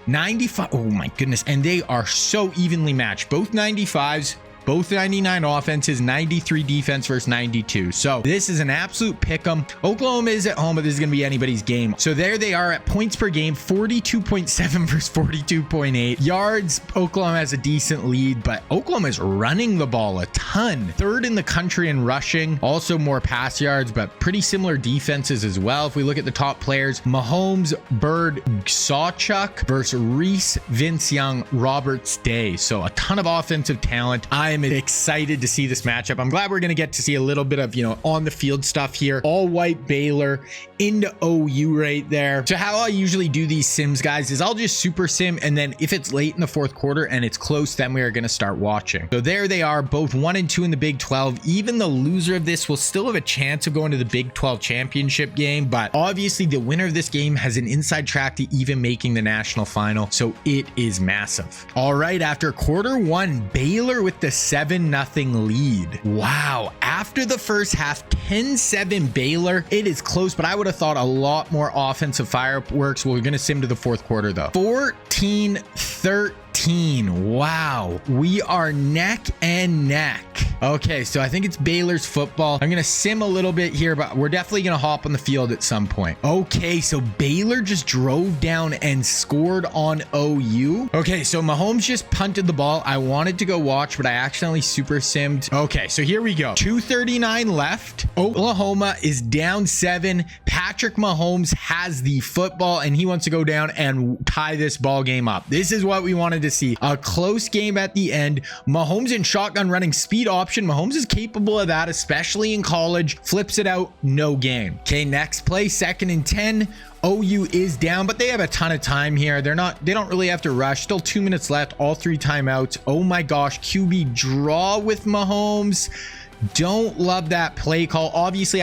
95. Oh my goodness, and they are so evenly matched. Both 95s. Both 99 offenses, 93 defense versus 92. So this is an absolute pick 'em. Oklahoma is at home, but this is going to be anybody's game. So there they are at points per game, 42.7 versus 42.8. Yards, Oklahoma has a decent lead, but Oklahoma is running the ball a ton. 3rd in the country in rushing, also more pass yards, but pretty similar defenses as well. If we look at the top players, Mahomes, Bird, Sawchuk versus Reese, Vince Young, Roberts Day. So a ton of offensive talent. I am excited to see this matchup. I'm glad we're going to get to see a little bit of, you know, on the field stuff here. All white Baylor into OU right there. So how I usually do these sims, guys, is I'll just super sim, and then if it's late in the 4th quarter and it's close, then we are going to start watching. So there they are, both 1-2 in the Big 12. Even the loser of this will still have a chance of going to the Big 12 championship game, but obviously the winner of this game has an inside track to even making the national final, so it is massive. All right, after quarter 1, Baylor with the 7-0 lead. Wow. After the first half, 10-7 Baylor. It is close, but I would have thought a lot more offensive fireworks. We're going to sim to the 4th quarter though. 14-13. Wow. We are neck and neck. Okay, so I think it's Baylor's football. I'm going to sim a little bit here, but we're definitely going to hop on the field at some point. Okay, so Baylor just drove down and scored on OU. Okay, so Mahomes just punted the ball. I wanted to go watch, but I accidentally super simmed. Okay, so here we go. 2:39 left. Oklahoma is down 7. Patrick Mahomes has the football, and he wants to go down and tie this ball game up. This is what we wanted to to see. A close game at the end. Mahomes in shotgun running speed option. Mahomes is capable of that, especially in college. Flips it out, no game. Okay, next play, 2nd and 10. OU is down, but they have a ton of time here. They don't really have to rush. Still 2 minutes left, all 3 timeouts. Oh my gosh, QB draw with Mahomes. Don't love that play call. Obviously,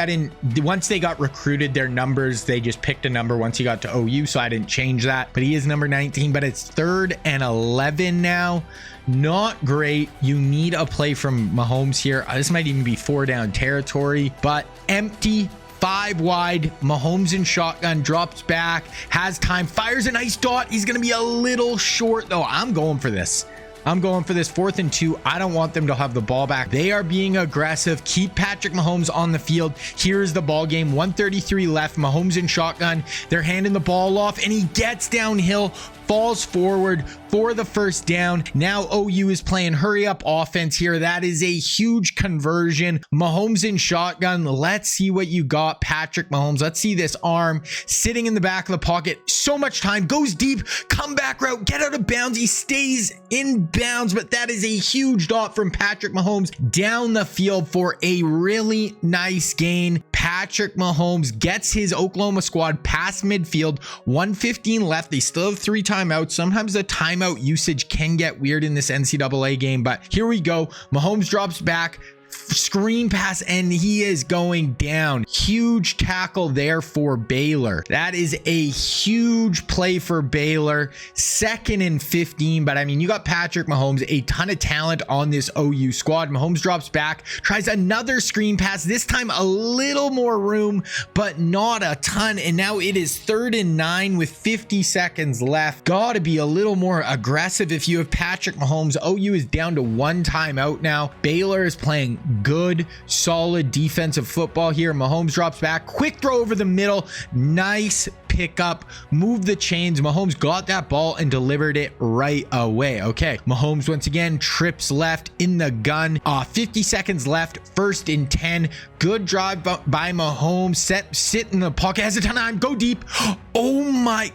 once they got recruited, their numbers, they just picked a number once he got to OU, so I didn't change that. But he is number 19, but it's 3rd and 11 now. Not great. You need a play from Mahomes here. This might even be 4 down territory, but empty. 5 wide. Mahomes in shotgun, drops back, has time, fires a nice dot. He's going to be a little short though. I'm going for this. 4th and 2. I don't want them to have the ball back. They are being aggressive. Keep Patrick Mahomes on the field. Here's the ball game. 1:33 left. Mahomes in shotgun. They're handing the ball off and he gets downhill, falls forward for the first down. Now OU is playing hurry up offense here. That is a huge conversion. Mahomes in shotgun. Let's see what you got, Patrick Mahomes. Let's see this arm sitting in the back of the pocket. So much time, goes deep, comeback route, get out of bounds. He stays in bounds, but that is a huge dot from Patrick Mahomes down the field for a really nice gain. Patrick Mahomes gets his Oklahoma squad past midfield. 1:15 left. They still have 3 timeouts. Sometimes the timeout usage can get weird in this NCAA game, but here we go. Mahomes drops back, screen pass, and he is going down. Huge tackle there for Baylor. That is a huge play for Baylor. 2nd and 15, but I mean, you got Patrick Mahomes, a ton of talent on this OU squad. Mahomes drops back, tries another screen pass, this time a little more room, but not a ton, and now it is 3rd and 9 with 50 seconds left. Gotta be a little more aggressive if you have Patrick Mahomes. OU is down to 1 timeout now. Baylor is playing good, solid defensive football here. Mahomes drops back, quick throw over the middle, nice pickup, move the chains. Mahomes got that ball and delivered it right away. Okay, Mahomes once again trips left in the gun. 50 seconds left, 1st and 10. Good drive by Mahomes. Sit in the pocket, has a ton of time, go deep. Oh my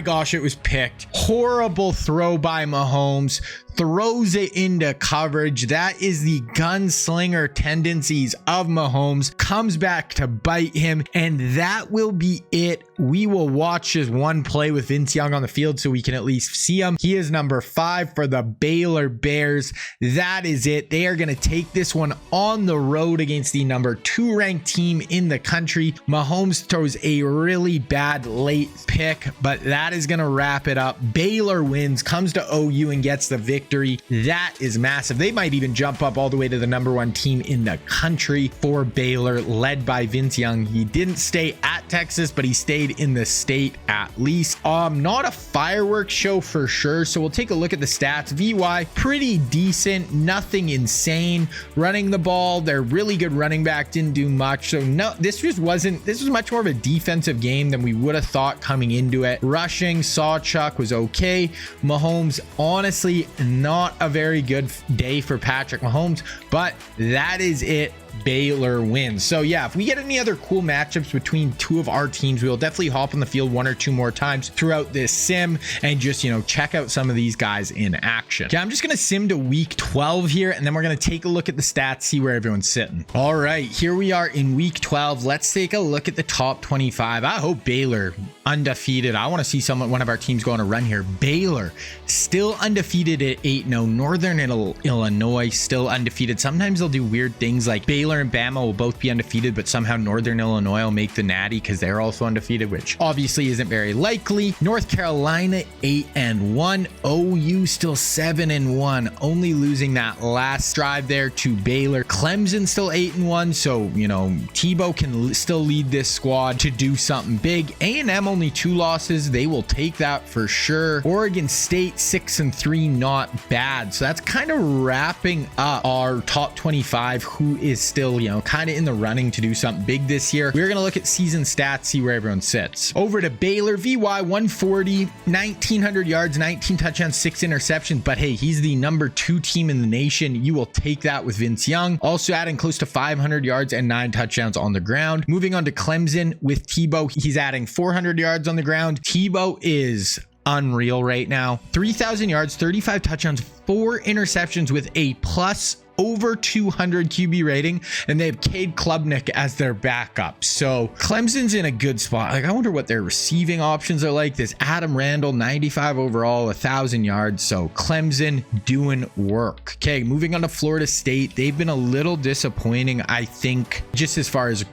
gosh, it was picked. Horrible throw by Mahomes. Throws it into coverage. That is the gunslinger tendencies of Mahomes. Comes back to bite him, and that will be it. We will watch just one play with Vince Young on the field so we can at least see him. He is number 5 for the Baylor Bears. That is it. They are going to take this one on the road against the number 2 ranked team in the country. Mahomes throws a really bad late pick, but that is going to wrap it up. Baylor wins, comes to OU and gets the victory. That is massive. They might even jump up all the way to the number 1 team in the country for Baylor, led by Vince Young. He didn't stay at Texas, but he stayed in the state at least. Not a fireworks show for sure, so we'll take a look at the stats. VY, pretty decent, nothing insane. Running the ball, their really good running back didn't do much. So no, this was much more of a defensive game than we would have thought coming into it. Rushing, Sawchuck was okay. Mahomes, honestly, not a very good day for Patrick Mahomes, but that is it. Baylor wins. So yeah, if we get any other cool matchups between 2 of our teams, we'll definitely hop on the field 1 or 2 more times throughout this sim and just, check out some of these guys in action. Okay, I'm just gonna sim to week 12 here, and then we're gonna take a look at the stats, see where everyone's sitting. All right, here we are in week 12. Let's take a look at the top 25. I hope Baylor undefeated. I want to see one of our teams go on a run here. Baylor still undefeated at 8-0. Northern Illinois still undefeated. Sometimes they'll do weird things like Baylor and Bama will both be undefeated, but somehow Northern Illinois will make the Natty because they're also undefeated, which obviously isn't very likely. North Carolina 8-1. OU still 7-1, only losing that last drive there to Baylor. Clemson still 8-1, so Tebow can still lead this squad to do something big. A&M only 2 losses. They will take that for sure. Oregon State 6-3, not bad. So that's kind of wrapping up our top 25, who is still, kind of in the running to do something big this year. We're going to look at season stats, see where everyone sits. Over to Baylor, VY 140, 1,900 yards, 19 touchdowns, 6 interceptions. But hey, he's the number 2 team in the nation. You will take that with Vince Young. Also adding close to 500 yards and 9 touchdowns on the ground. Moving on to Clemson with Tebow. He's adding 400 yards on the ground. Tebow is unreal right now. 3,000 yards, 35 touchdowns, 4 interceptions with a plus over 200 QB rating, and they have Cade Klubnik as their backup. So Clemson's in a good spot. Like, I wonder what their receiving options are like. This Adam Randall, 95 overall, 1,000 yards. So Clemson doing work. Okay, moving on to Florida State. They've been a little disappointing, I think, just as far as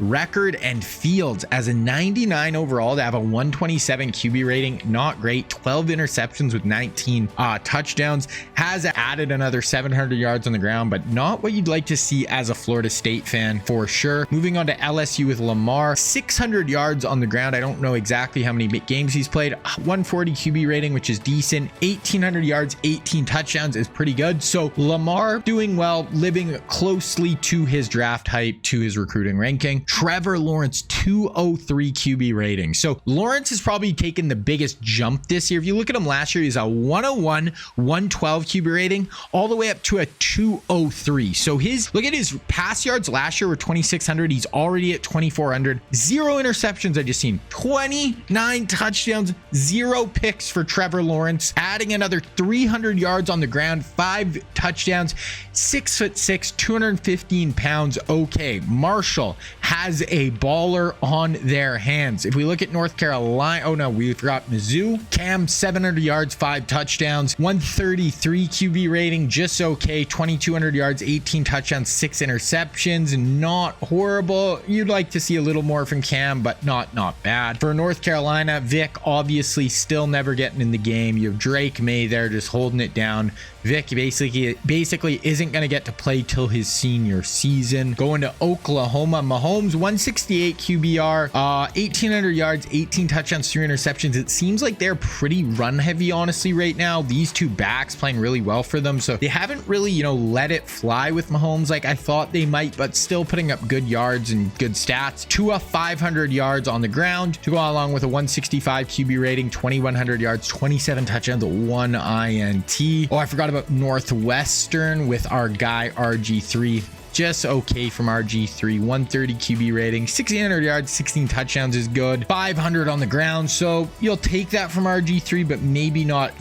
record and fields. As a 99 overall, to have a 127 QB rating, not great. 12 interceptions with 19 touchdowns. Has added another 700 yards on the ground, but not what you'd like to see as a Florida State fan for sure. Moving on to LSU with Lamar, 600 yards on the ground. I don't know exactly how many games he's played. 140 QB rating, which is decent. 1,800 yards, 18 touchdowns is pretty good. So Lamar doing well, living closely to his draft hype, to his recruiting ranking. Trevor Lawrence, 203 QB rating. So Lawrence has probably taken the biggest jump this year. If you look at him last year, he's a 101, 112 QB rating, all the way up to a 203. So look at his pass yards last year were 2,600. He's already at 2,400. 0 interceptions I just seen. 29 touchdowns, 0 picks for Trevor Lawrence. Adding another 300 yards on the ground, 5 touchdowns, 6'6", 215 pounds. Okay, Marshall has a baller on their hands. If we look at North Carolina, oh no, we forgot Mizzou. Cam, 700 yards, 5 touchdowns, 133 QB rating, just okay. 2,200 yards, 18 touchdowns, 6 interceptions. Not horrible. You'd like to see a little more from Cam, but not bad. For North Carolina, Vic obviously still never getting in the game. You have Drake May there just holding it down. Vic basically isn't going to get to play till his senior season. Going to Oklahoma, Mahomes, 168 QBR, 1,800 yards, 18 touchdowns, 3 interceptions. It seems like they're pretty run heavy, honestly, right now. These two backs playing really well for them. So they haven't really, let it fly with Mahomes like I thought they might, but still putting up good yards and good stats. Tua, 500 yards on the ground to go along with a 165 QB rating, 2,100 yards, 27 touchdowns, 1 INT. Oh, I forgot about Northwestern with our guy RG3. Just okay from RG3, 130 QB rating, 1,600 yards, 16 touchdowns is good, 500 on the ground. So you'll take that from RG3, but maybe not,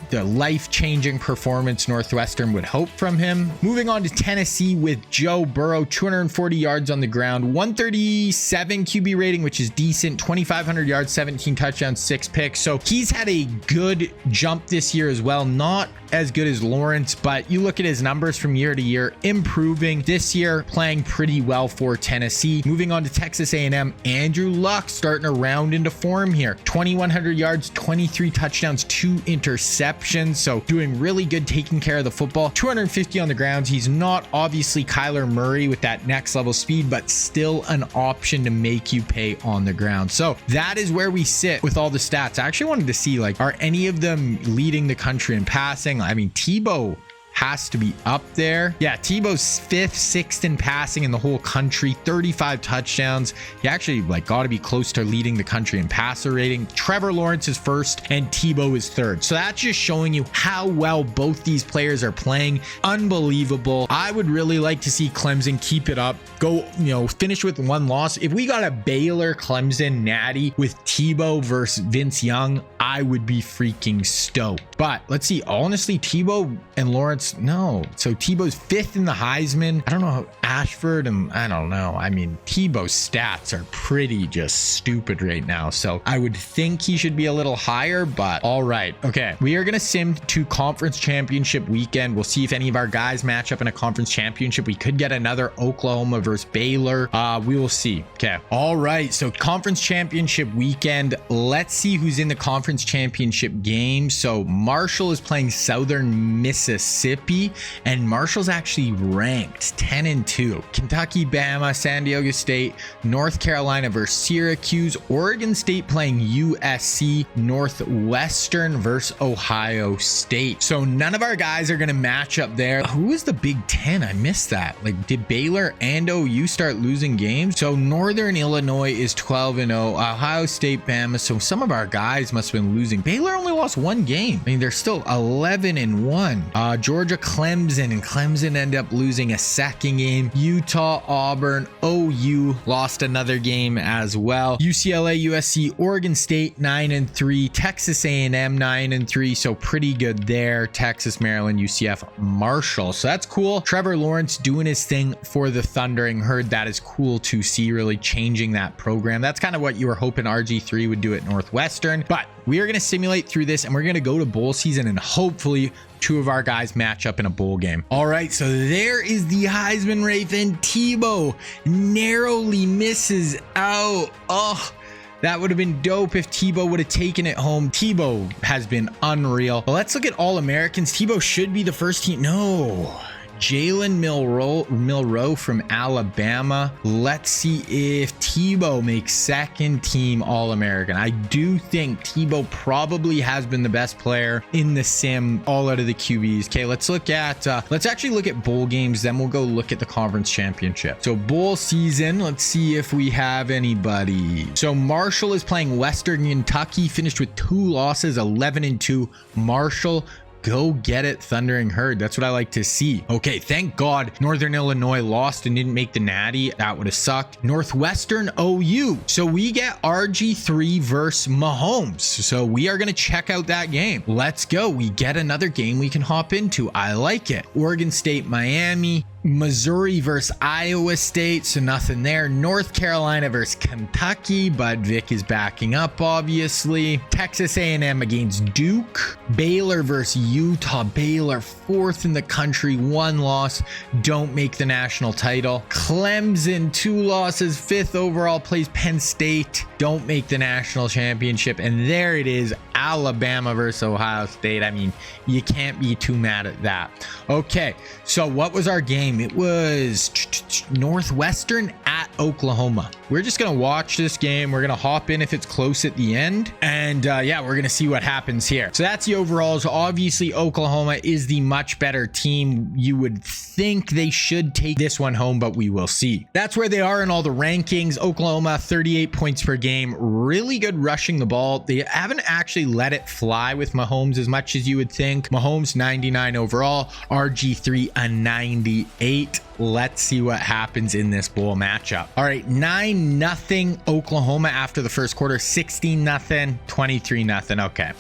the life-changing performance Northwestern would hope from him. Moving on to Tennessee with Joe Burrow, 240 yards on the ground, 137 QB rating, which is decent, 2,500 yards, 17 touchdowns, 6 picks. So he's had a good jump this year as well. Not as good as Lawrence, but you look at his numbers from year to year, improving. This year, playing pretty well for Tennessee. Moving on to Texas A&M, Andrew Luck starting to round into form here. 2,100 yards, 23 touchdowns, 2 interceptions. So doing really good, taking care of the football. 250 on the ground. He's not obviously Kyler Murray with that next level speed, but still an option to make you pay on the ground. So that is where we sit with all the stats. I actually wanted to see, are any of them leading the country in passing? I mean, Tebow has to be up there. Yeah, Tebow's 5th, 6th in passing in the whole country, 35 touchdowns. He actually got to be close to leading the country in passer rating. Trevor Lawrence is 1st and Tebow is 3rd. So that's just showing you how well both these players are playing. Unbelievable. I would really like to see Clemson keep it up. Go, finish with 1 loss. If we got a Baylor Clemson natty with Tebow versus Vince Young, I would be freaking stoked. But let's see, honestly, Tebow and Lawrence, no. So Tebow's 5th in the Heisman. I don't know how Ashford, and I don't know. I mean, Tebow's stats are pretty just stupid right now. So I would think he should be a little higher, but all right. Okay, we are going to sim to conference championship weekend. We'll see if any of our guys match up in a conference championship. We could get another Oklahoma versus Baylor. We will see. Okay. All right. So conference championship weekend. Let's see who's in the conference championship game. So Marshall is playing Southern Mississippi, and Marshall's actually ranked 10-2. Kentucky, Bama, San Diego State, North Carolina versus Syracuse, Oregon State playing USC, Northwestern versus Ohio State. So none of our guys are going to match up there. Who is the Big Ten? I missed that. Did Baylor and OU start losing games? So Northern Illinois is 12-0, Ohio State, Bama. So some of our guys must have been losing. Baylor only lost 1 game. I mean, they're still 11-1. Georgia Georgia, Clemson, and Clemson ended up losing a second game. Utah, Auburn, OU lost another game as well. UCLA, USC, Oregon State 9-3, Texas A&M 9-3, so pretty good there. Texas, Maryland, UCF, Marshall. So that's cool. Trevor Lawrence doing his thing for the Thundering Herd. That is cool to see, really changing that program. That's kind of what you were hoping RG3 would do at Northwestern, but we are going to simulate through this and we're going to go to bowl season and hopefully two of our guys match up in a bowl game. All right, so there is the Heisman race and Tebow narrowly misses out. Oh, that would have been dope if Tebow would have taken it home. Tebow has been unreal. But let's look at All-Americans. Tebow should be the first team. No. Jalen Milroe from Alabama. Let's see if Tebow makes second team All-American. I do think Tebow probably has been the best player in the sim all out of the QBs. Okay, let's actually look at bowl games, then we'll go look at the conference championship. So bowl season, let's see if we have anybody. So Marshall is playing Western Kentucky, finished with 2 losses, 11-2. Marshall, go get it, Thundering Herd. That's what I like to see. Okay, thank God Northern Illinois lost and didn't make the Natty. That would have sucked. Northwestern, OU. So we get RG3 versus Mahomes. So we are going to check out that game. Let's go. We get another game we can hop into. I like it. Oregon State, Miami. Missouri versus Iowa State, so nothing there. North Carolina versus Kentucky, but Vic is backing up, obviously. Texas A&M against Duke. Baylor versus Utah. Baylor, 4th in the country, 1 loss, don't make the national title. Clemson, 2 losses, 5th overall, plays Penn State, don't make the national championship. And there it is, Alabama versus Ohio State. I mean, you can't be too mad at that. Okay, so what was our game? It was Northwestern at Oklahoma. We're just going to watch this game. We're going to hop in if it's close at the end. And yeah, we're going to see what happens here. So that's the overalls. Obviously, Oklahoma is the much better team. You would think they should take this one home, but we will see. That's where they are in all the rankings. Oklahoma, 38 points per game. Really good rushing the ball. They haven't actually let it fly with Mahomes as much as you would think. Mahomes, 99 overall. RG3, a 98. Let's see what happens in this bowl matchup. All right, 9-0 Oklahoma after the first quarter, 16-0, 23-0. Okay.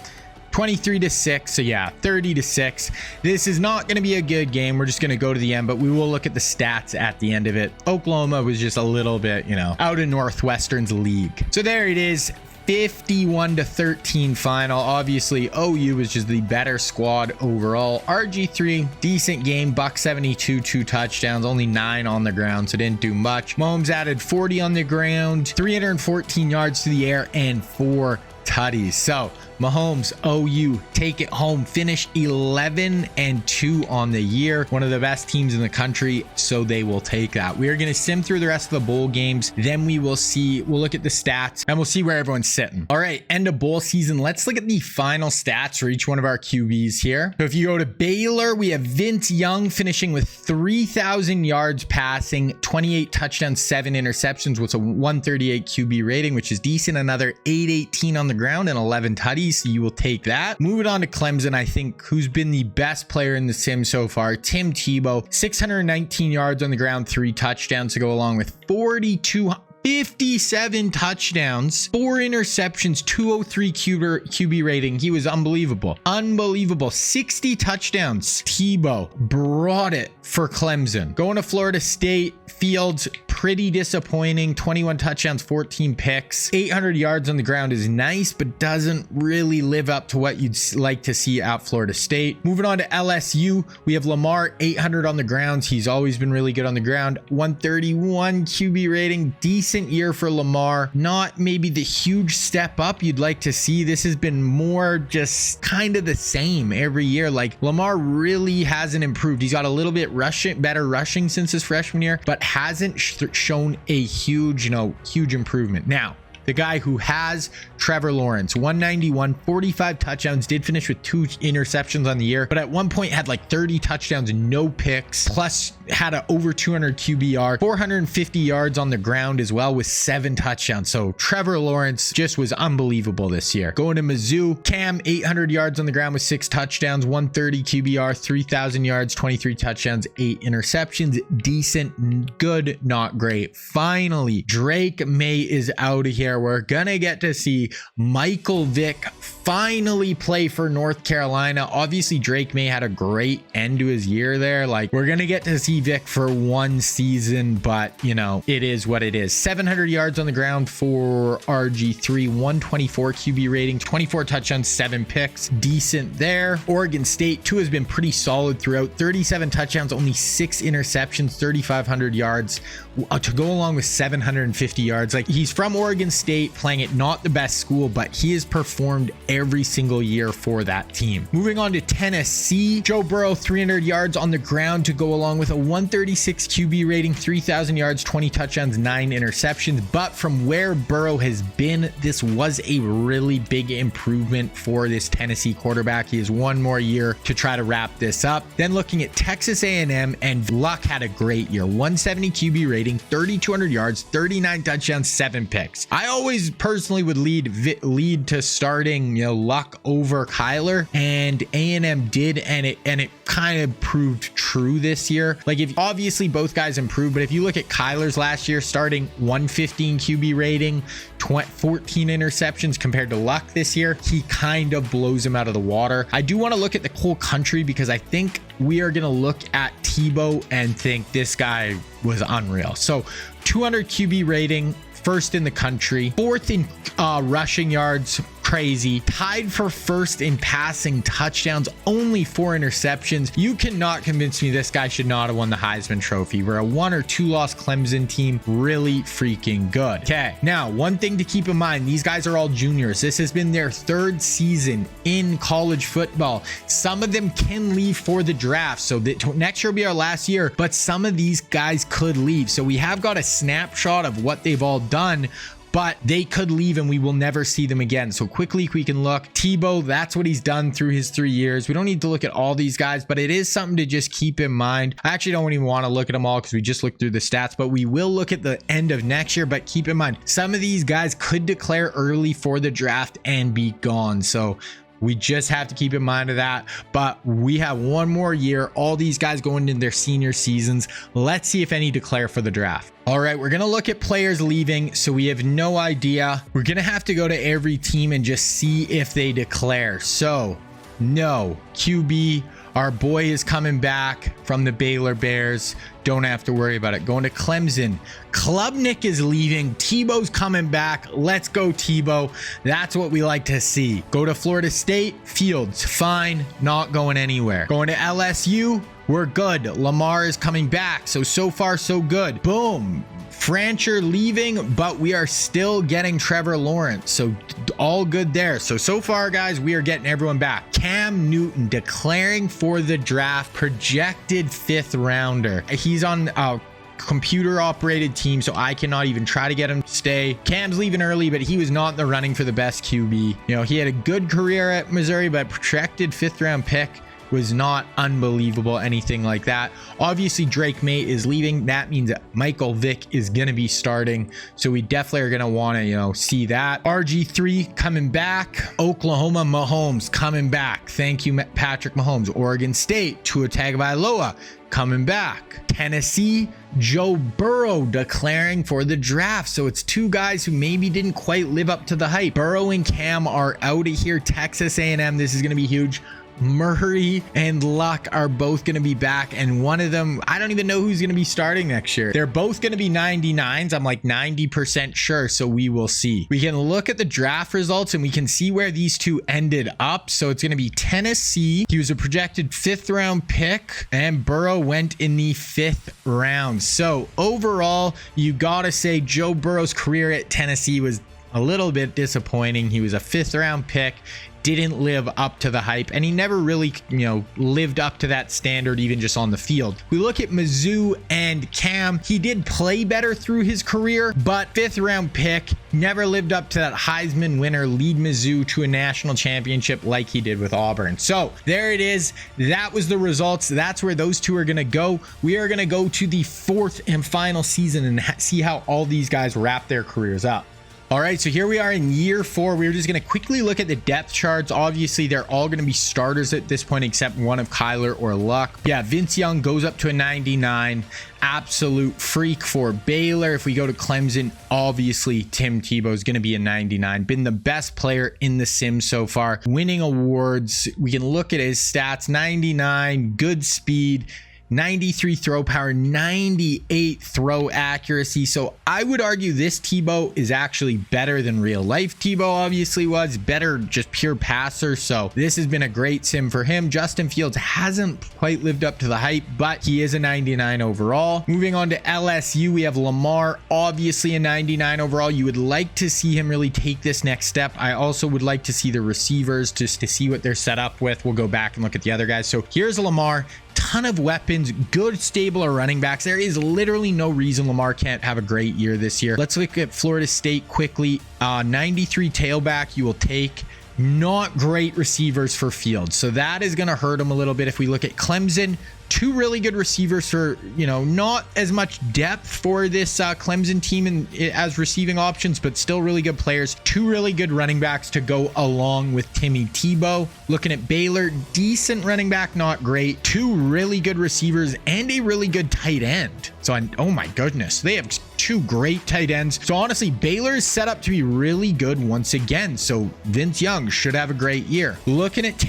23-6, so yeah, 30-6. This is not going to be a good game. We're just going to go to the end, but we will look at the stats at the end of it. Oklahoma was just a little bit, out of Northwestern's league. So there it is. 51-13 final. Obviously, OU was just the better squad overall. RG3, decent game, $172, 2 touchdowns, only 9 on the ground, so didn't do much. Mahomes added 40 on the ground, 314 yards to the air, and 4 tutties. So Mahomes, OU, take it home, finish 11-2 on the year. One of the best teams in the country, so they will take that. We are going to sim through the rest of the bowl games. Then we will see, we'll look at the stats and we'll see where everyone's sitting. All right, end of bowl season. Let's look at the final stats for each one of our QBs here. So if you go to Baylor, we have Vince Young finishing with 3,000 yards passing, 28 touchdowns, 7 interceptions with a 138 QB rating, which is decent. Another 818 on the ground and 11 tutties. So you will take that. Moving on to Clemson, I think, who's been the best player in the sim so far, Tim Tebow, 619 yards on the ground, 3 touchdowns to go along with 57 touchdowns, 4 interceptions, 203 QB rating. He was unbelievable. 60 touchdowns. Tebow brought it for Clemson. Going to Florida State, Fields, pretty disappointing. 21 touchdowns, 14 picks. 800 yards on the ground is nice, but doesn't really live up to what you'd like to see at Florida State. Moving on to LSU, we have Lamar, 800 on the ground. He's always been really good on the ground. 131 QB rating. Decent year for Lamar. Not maybe the huge step up you'd like to see. This has been more just kind of the same every year. Like, Lamar really hasn't improved. He's got a little bit better rushing since his freshman year, but hasn't shown a huge improvement. Now, the guy who has Trevor Lawrence. 191, 45 touchdowns, did finish with 2 interceptions on the year, but at one point had like 30 touchdowns and no picks, plus had a over 200 QBR, 450 yards on the ground as well with 7 touchdowns. So Trevor Lawrence just was unbelievable this year. Going to Mizzou, Cam, 800 yards on the ground with 6 touchdowns, 130 QBR, 3,000 yards, 23 touchdowns, 8 interceptions. Decent, good, not great. Finally, Drake May is out of here. We're gonna get to see Michael Vick finally play for North Carolina. Obviously, Drake May had a great end to his year there. Like, we're gonna get to see Vick for 1 season, but you know, it is what it is. 700 yards on the ground for RG3, 124 QB rating, 24 touchdowns, 7 picks. Decent there. Oregon State, too, has been pretty solid throughout. 37 touchdowns, only 6 interceptions, 3,500 yards to go along with 750 yards. Like, he's from Oregon State, playing at not the best school, but he has performed every single year for that team. Moving on to Tennessee, Joe Burrow, 300 yards on the ground to go along with a 136 QB rating, 3,000 yards, 20 touchdowns, 9 interceptions. But from where Burrow has been, this was a really big improvement for this Tennessee quarterback. He has 1 more year to try to wrap this up. Then looking at Texas A&M, and Luck had a great year. 170 QB rating, 3,200 yards, 39 touchdowns, 7 picks. I always personally would lead to starting, you know, Luck over Kyler, and A&M did, and it kind of proved true this year. Like, if obviously both guys improved, but if you look at Kyler's last year, starting 115 QB rating, 14 interceptions compared to Luck this year, he kind of blows him out of the water. I do want to look at the whole country because I think we are going to look at Tebow and think this guy was unreal. So 200 QB rating, 1st in the country, 4th in rushing yards, crazy, tied for 1st in passing touchdowns, only 4 interceptions. You cannot convince me this guy should not have won the Heisman Trophy. We're a 1 or 2 loss Clemson team, really freaking good. Okay, now one thing to keep in mind, these guys are all juniors. This has been their 3rd season in college football. Some of them can leave for the draft, so next year will be our last year, but some of these guys could leave. So we have got a snapshot of what they've all done, but they could leave and we will never see them again. So quickly we can look. Tebow, that's what he's done through his 3 years. We don't need to look at all these guys, but it is something to just keep in mind. I actually don't even want to look at them all because we just looked through the stats, but we will look at the end of next year. But keep in mind, some of these guys could declare early for the draft and be gone. So we just have to keep in mind of that. But we have 1 more year. All these guys going into their senior seasons. Let's see if any declare for the draft. All right, we're going to look at players leaving, so we have no idea. We're going to have to go to every team and just see if they declare. So, no, QB, our boy is coming back from the Baylor Bears. Don't have to worry about it. Going to Clemson, Klubnik is leaving. Tebow's coming back. Let's go, Tebow. That's what we like to see. Go to Florida State, Fields, fine, not going anywhere. Going to LSU, we're good. Lamar is coming back. So far, so good. Boom. Francher leaving, but we are still getting Trevor Lawrence. So all good there. So far, guys, we are getting everyone back. Cam Newton declaring for the draft, projected 5th rounder. He's on a computer operated team, so I cannot even try to get him to stay. Cam's leaving early, but he was not in the running for the best QB. You know, he had a good career at Missouri, but projected 5th round pick was not unbelievable, anything like that. Obviously, Drake May is leaving. That means that Michael Vick is going to be starting. So we definitely are going to want to, you know, see that. RG3 coming back. Oklahoma, Mahomes coming back. Thank you, Patrick Mahomes. Oregon State, Tua Tagovailoa coming back. Tennessee, Joe Burrow declaring for the draft. So it's 2 guys who maybe didn't quite live up to the hype. Burrow and Cam are out of here. Texas A&M, this is going to be huge. Murray and Luck are both going to be back, and one of them, I don't even know who's going to be starting next year. They're both going to be 99s. I'm like 90% sure, so we will see. We can look at the draft results and we can see where these 2 ended up. So it's going to be Tennessee. He was a projected 5th round pick, and Burrow went in the 5th round. So overall, you got to say Joe Burrow's career at Tennessee was a little bit disappointing. He was a 5th round pick. didn't live up to the hype, and he never really, lived up to that standard even just on the field. We look at Mizzou and Cam. He did play better through his career, but 5th round pick, never lived up to that Heisman winner, lead Mizzou to a national championship like he did with Auburn. So there it is. That was the results. That's where those two are going to go. We are going to go to the 4th and final season and see how all these guys wrap their careers up. All right, so here we are in year 4. We're just going to quickly look at the depth charts. Obviously, they're all going to be starters at this point, except one of Kyler or Luck. Yeah, Vince Young goes up to a 99. Absolute freak for Baylor. If we go to Clemson, obviously, Tim Tebow is going to be a 99. Been the best player in the sim so far. Winning awards. We can look at his stats. 99, good speed. 93 throw power, 98 throw accuracy. So I would argue this Tebow is actually better than real life Tebow obviously was. Better just pure passer. So this has been a great sim for him. Justin Fields hasn't quite lived up to the hype, but he is a 99 overall. Moving on to LSU, we have Lamar, obviously a 99 overall. You would like to see him really take this next step. I also would like to see the receivers just to see what they're set up with. We'll go back and look at the other guys. So here's Lamar. Ton of weapons, good stable of running backs. There is literally no reason Lamar can't have a great year this year. Let's look at Florida State quickly. 93 tailback you will take. Not great receivers for Fields, so that is going to hurt him a little bit. If we look at Clemson, 2 really good receivers for, not as much depth for this Clemson team as receiving options, but still really good players. 2 really good running backs to go along with Timmy Tebow. Looking at Baylor, decent running back, not great. 2 really good receivers and a really good tight end. So, oh my goodness, they have 2 great tight ends. So honestly, Baylor is set up to be really good once again. So Vince Young should have a great year. Looking at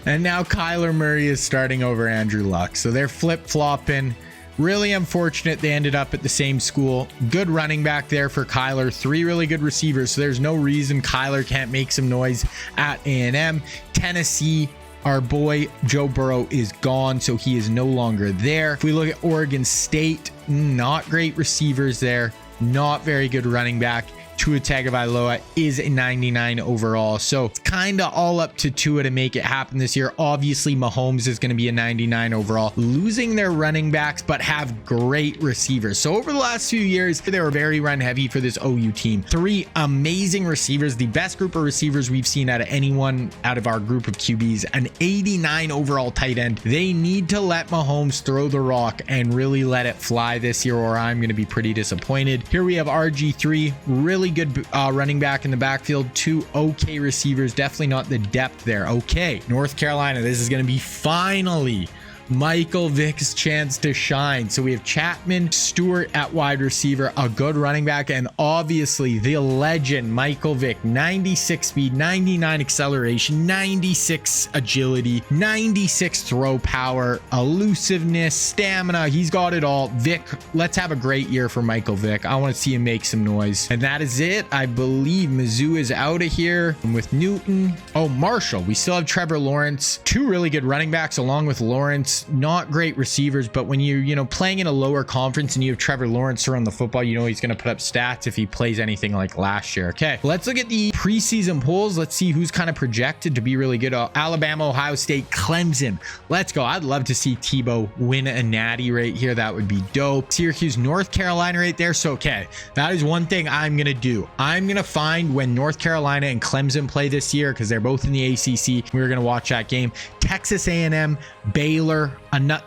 And now Kyler Murray is starting over Andrew Luck. So they're flip-flopping. Really unfortunate they ended up at the same school. Good running back there for Kyler. 3 really good receivers. So there's no reason Kyler can't make some noise at A&M. Tennessee, our boy Joe Burrow is gone, so he is no longer there. If we look at Oregon State, not great receivers there. Not very good running back. Tua Tagovailoa is a 99 overall. So it's kind of all up to Tua to make it happen this year. Obviously, Mahomes is going to be a 99 overall, losing their running backs, but have great receivers. So over the last few years, they were very run heavy for this OU team. 3 amazing receivers, the best group of receivers we've seen out of anyone out of our group of QBs, an 89 overall tight end. They need to let Mahomes throw the rock and really let it fly this year, or I'm going to be pretty disappointed. Here we have RG3, really good running back in the backfield. 2 okay receivers, definitely not the depth there. Okay, North Carolina, this is going to be finally Michael Vick's chance to shine. So we have Chapman, Stewart at wide receiver, a good running back, and obviously the legend Michael Vick. 96 speed, 99 acceleration, 96 agility, 96 throw power, elusiveness, stamina. He's got it all. Vick, let's have a great year for Michael Vick. I want to see him make some noise. And that is it. I believe Mizzou is out of here. And with Newton, Marshall, we still have Trevor Lawrence. 2 really good running backs along with Lawrence. Not great receivers, but when you're playing in a lower conference and you have Trevor Lawrence around the football, he's going to put up stats if he plays anything like last year. Okay, let's look at the preseason polls. Let's see who's kind of projected to be really good. Alabama, Ohio State, Clemson. Let's go. I'd love to see Tebow win a natty right here. That would be dope. Syracuse, North Carolina right there. So, okay, that is one thing I'm going to do. I'm going to find when North Carolina and Clemson play this year, because they're both in the ACC. We're going to watch that game. Texas A&M, Baylor,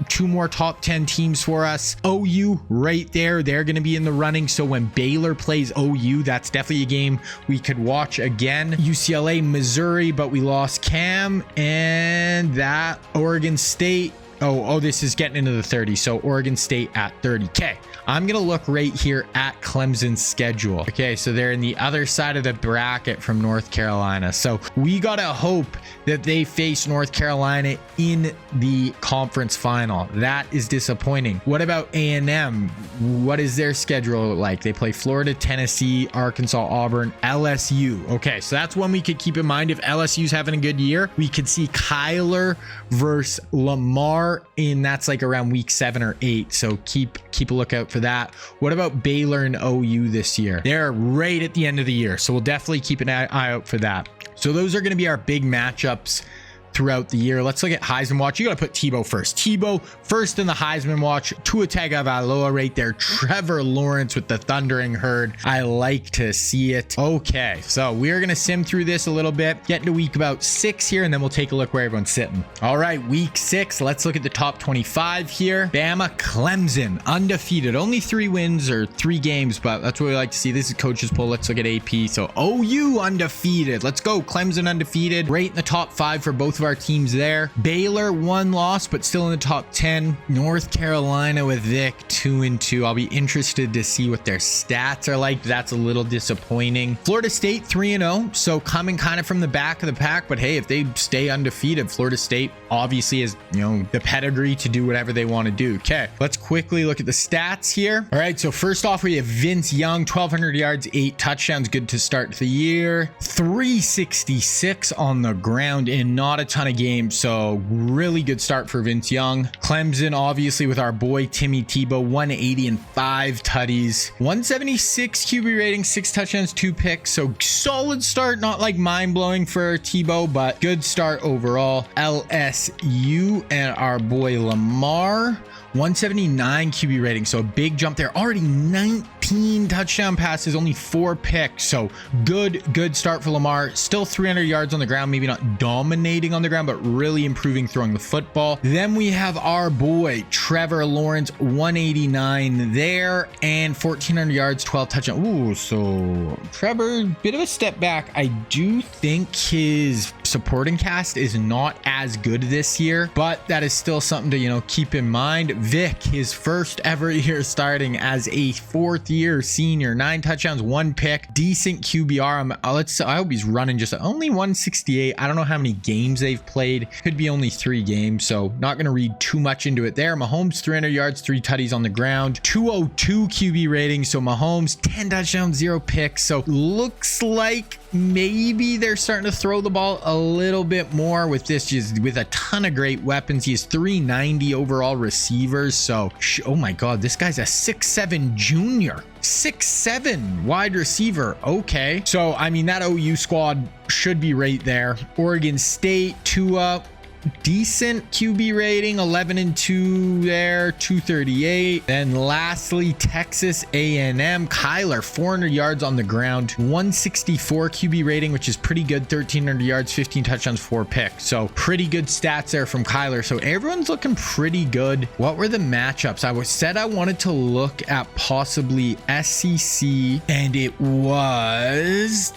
2 more top 10 teams for us. OU right there, they're going to be in the running. So when Baylor plays OU, that's definitely a game we could watch again. UCLA, Missouri, but we lost Cam, and that Oregon State. This is getting into the 30s. So Oregon State at 30. Okay, I'm going to look right here at Clemson's schedule. Okay, so they're in the other side of the bracket from North Carolina. So we got to hope that they face North Carolina in the conference final. That is disappointing. What about A&M? What is their schedule like? They play Florida, Tennessee, Arkansas, Auburn, LSU. Okay, so that's one we could keep in mind. If LSU's having a good year, we could see Kyler versus Lamar Lamar, and that's like around week 7 or 8. So keep a lookout for that. What about Baylor and OU this year? They're right at the end of the year, so we'll definitely keep an eye out for that. So those are going to be our big matchups throughout the year. Let's look at Heisman watch. You got to put Tebow first. Tebow first in the Heisman watch. Tua Tagovailoa right there. Trevor Lawrence with the thundering herd. I like to see it. Okay, so we're going to sim through this a little bit, get into week about 6 here, and then we'll take a look where everyone's sitting. All right, week 6. Let's look at the top 25 here. Bama, Clemson, undefeated. Only 3 wins or 3 games, but that's what we like to see. This is coach's poll. Let's look at AP. So OU undefeated. Let's go. Clemson undefeated. Right in the top 5 for both of our teams there. Baylor 1 loss, but still in the top 10. North Carolina with Vic 2-2. I'll be interested to see what their stats are like. That's a little disappointing. Florida State 3-0, so coming kind of from the back of the pack, but hey, if they stay undefeated, Florida State obviously has, you know, the pedigree to do whatever they want to do. Okay, let's quickly look at the stats here. All right, so first off, we have Vince Young, 1,200 yards, 8 touchdowns. Good to start the year. 366 on the ground in not a ton of games, so really good start for Vince Young. Clemson, obviously, with our boy Timmy Tebow, 180 and 5 tutties. 176 QB rating, 6 touchdowns, 2 picks, so solid start. Not like mind-blowing for Tebow, but good start overall. LSU and our boy Lamar, 179 QB rating, so a big jump there. Already 19 touchdown passes, only 4 picks, so good start for Lamar. Still 300 yards on the ground, maybe not dominating on the ground, but really improving throwing the football. Then we have our boy Trevor Lawrence, 189 there, and 1,400 yards, 12 touchdowns. Ooh, so Trevor, bit of a step back. I do think his supporting cast is not as good this year, but that is still something to, you know, keep in mind. Vic, his first ever year starting as a 4th-year senior, 9 touchdowns, 1 pick, decent QBR. I hope he's running just only 168. I don't know how many games they've played. Could be only 3 games, so not going to read too much into it there. Mahomes, 300 yards, 3 tutties on the ground, 202 QB rating. So Mahomes, 10 touchdowns, 0 picks. So looks like maybe they're starting to throw the ball a little bit more with this, just with a ton of great weapons. He has 390 overall receivers. So, oh my God, this guy's a 6'7" junior. 6'7" wide receiver. Okay. So, I mean, that OU squad should be right there. Oregon State, Tua, decent QB rating, 11-2 there, 238. Then lastly, Texas A&M, Kyler, 400 yards on the ground, 164 QB rating, which is pretty good. 1,300 yards, 15 touchdowns, 4 picks. So pretty good stats there from Kyler. So everyone's looking pretty good. What were the matchups? I said I wanted to look at possibly SEC, and it was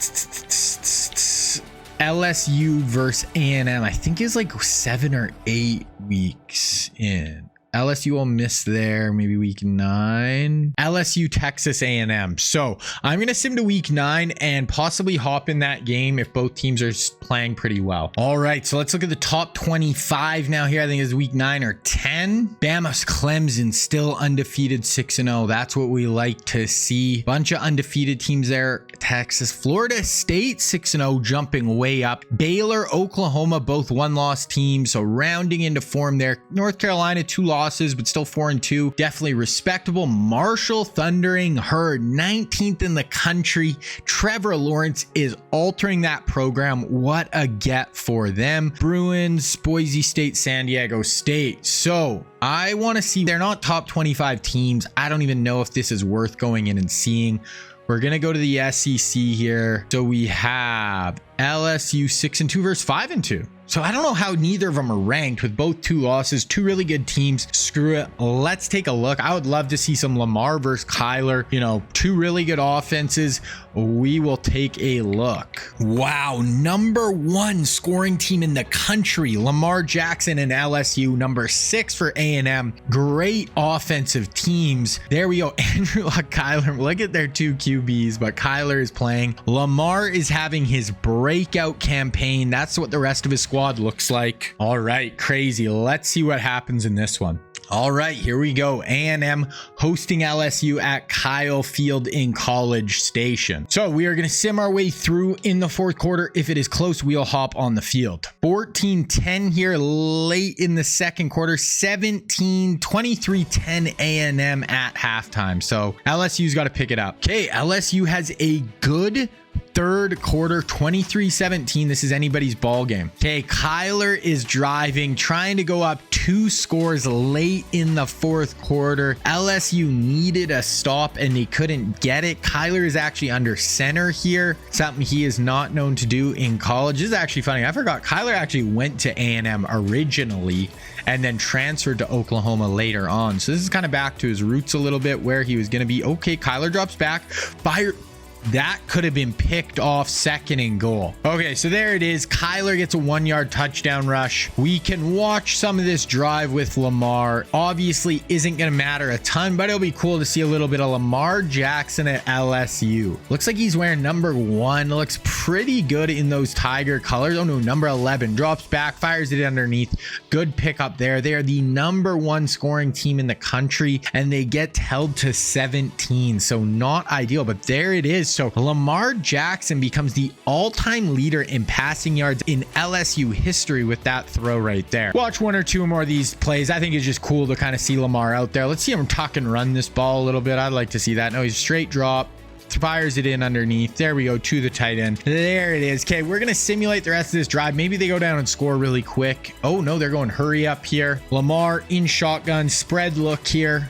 LSU versus A&M. I think it's like 7 or 8 weeks in. LSU will miss there, maybe week 9. LSU, Texas A&M. So I'm going to sim to week 9 and possibly hop in that game if both teams are playing pretty well. All right, so let's look at the top 25 now here. I think it's week 9 or 10. Bama's Clemson, still undefeated, 6-0. That's what we like to see. Bunch of undefeated teams there. Texas, Florida State, 6-0, jumping way up. Baylor, Oklahoma, both 1-loss teams, so rounding into form there. North Carolina, 2 losses, but still 4-2. Definitely respectable. Marshall, thundering herd, 19th in the country. Trevor Lawrence is altering that program. What a get for them. Bruins, Boise State, San Diego State. So I want to see, they're not top 25 teams. I don't even know if this is worth going in and seeing. We're going to go to the SEC here. So we have LSU 6-2 versus 5-2. So I don't know how neither of them are ranked with both 2 losses, 2 really good teams. Screw it. Let's take a look. I would love to see some Lamar versus Kyler, you know, 2 really good offenses. We will take a look. Wow. Number 1 scoring team in the country, Lamar Jackson and LSU. Number 6 for A&M. Great offensive teams. There we go. Andrew Luck, Kyler. Look at their 2 QBs, but Kyler is playing. Lamar is having his breakout campaign. That's what the rest of his squad looks like. All right, crazy. Let's see what happens in this one. All right, here we go. A&M hosting LSU at Kyle Field in College Station. So we are going to sim our way through in the fourth quarter. If it is close, we'll hop on the field. 14-10 here late in the second quarter. 23-10 A&M at halftime. So LSU's got to pick it up. Okay, LSU has a good third quarter, 23-17. This is anybody's ball game. Okay, Kyler is driving, trying to go up 2 scores late in the fourth quarter. LSU needed a stop and they couldn't get it. Kyler is actually under center here, something he is not known to do in college. This is actually funny. I forgot Kyler actually went to A&M originally and then transferred to Oklahoma later on. So this is kind of back to his roots a little bit, where he was going to be. Okay, Kyler drops back, fire. That could have been picked off, second and goal. Okay, so there it is. Kyler gets a 1-yard touchdown rush. We can watch some of this drive with Lamar. Obviously isn't going to matter a ton, but it'll be cool to see a little bit of Lamar Jackson at LSU. Looks like he's wearing number 1. Looks pretty good in those tiger colors. Oh no, number 11. Drops back, fires it underneath. Good pickup there. They are the number 1 scoring team in the country, and they get held to 17. So not ideal, but there it is. So Lamar Jackson becomes the all-time leader in passing yards in LSU history with that throw right there. Watch 1 or 2 more of these plays. I think it's just cool to kind of see Lamar out there. Let's see him tuck and run this ball a little bit. I'd like to see that. No, he's straight drop. Fires it in underneath. There we go, to the tight end. There it is. Okay, we're going to simulate the rest of this drive. Maybe they go down and score really quick. Oh no, they're going hurry up here. Lamar in shotgun, spread look here.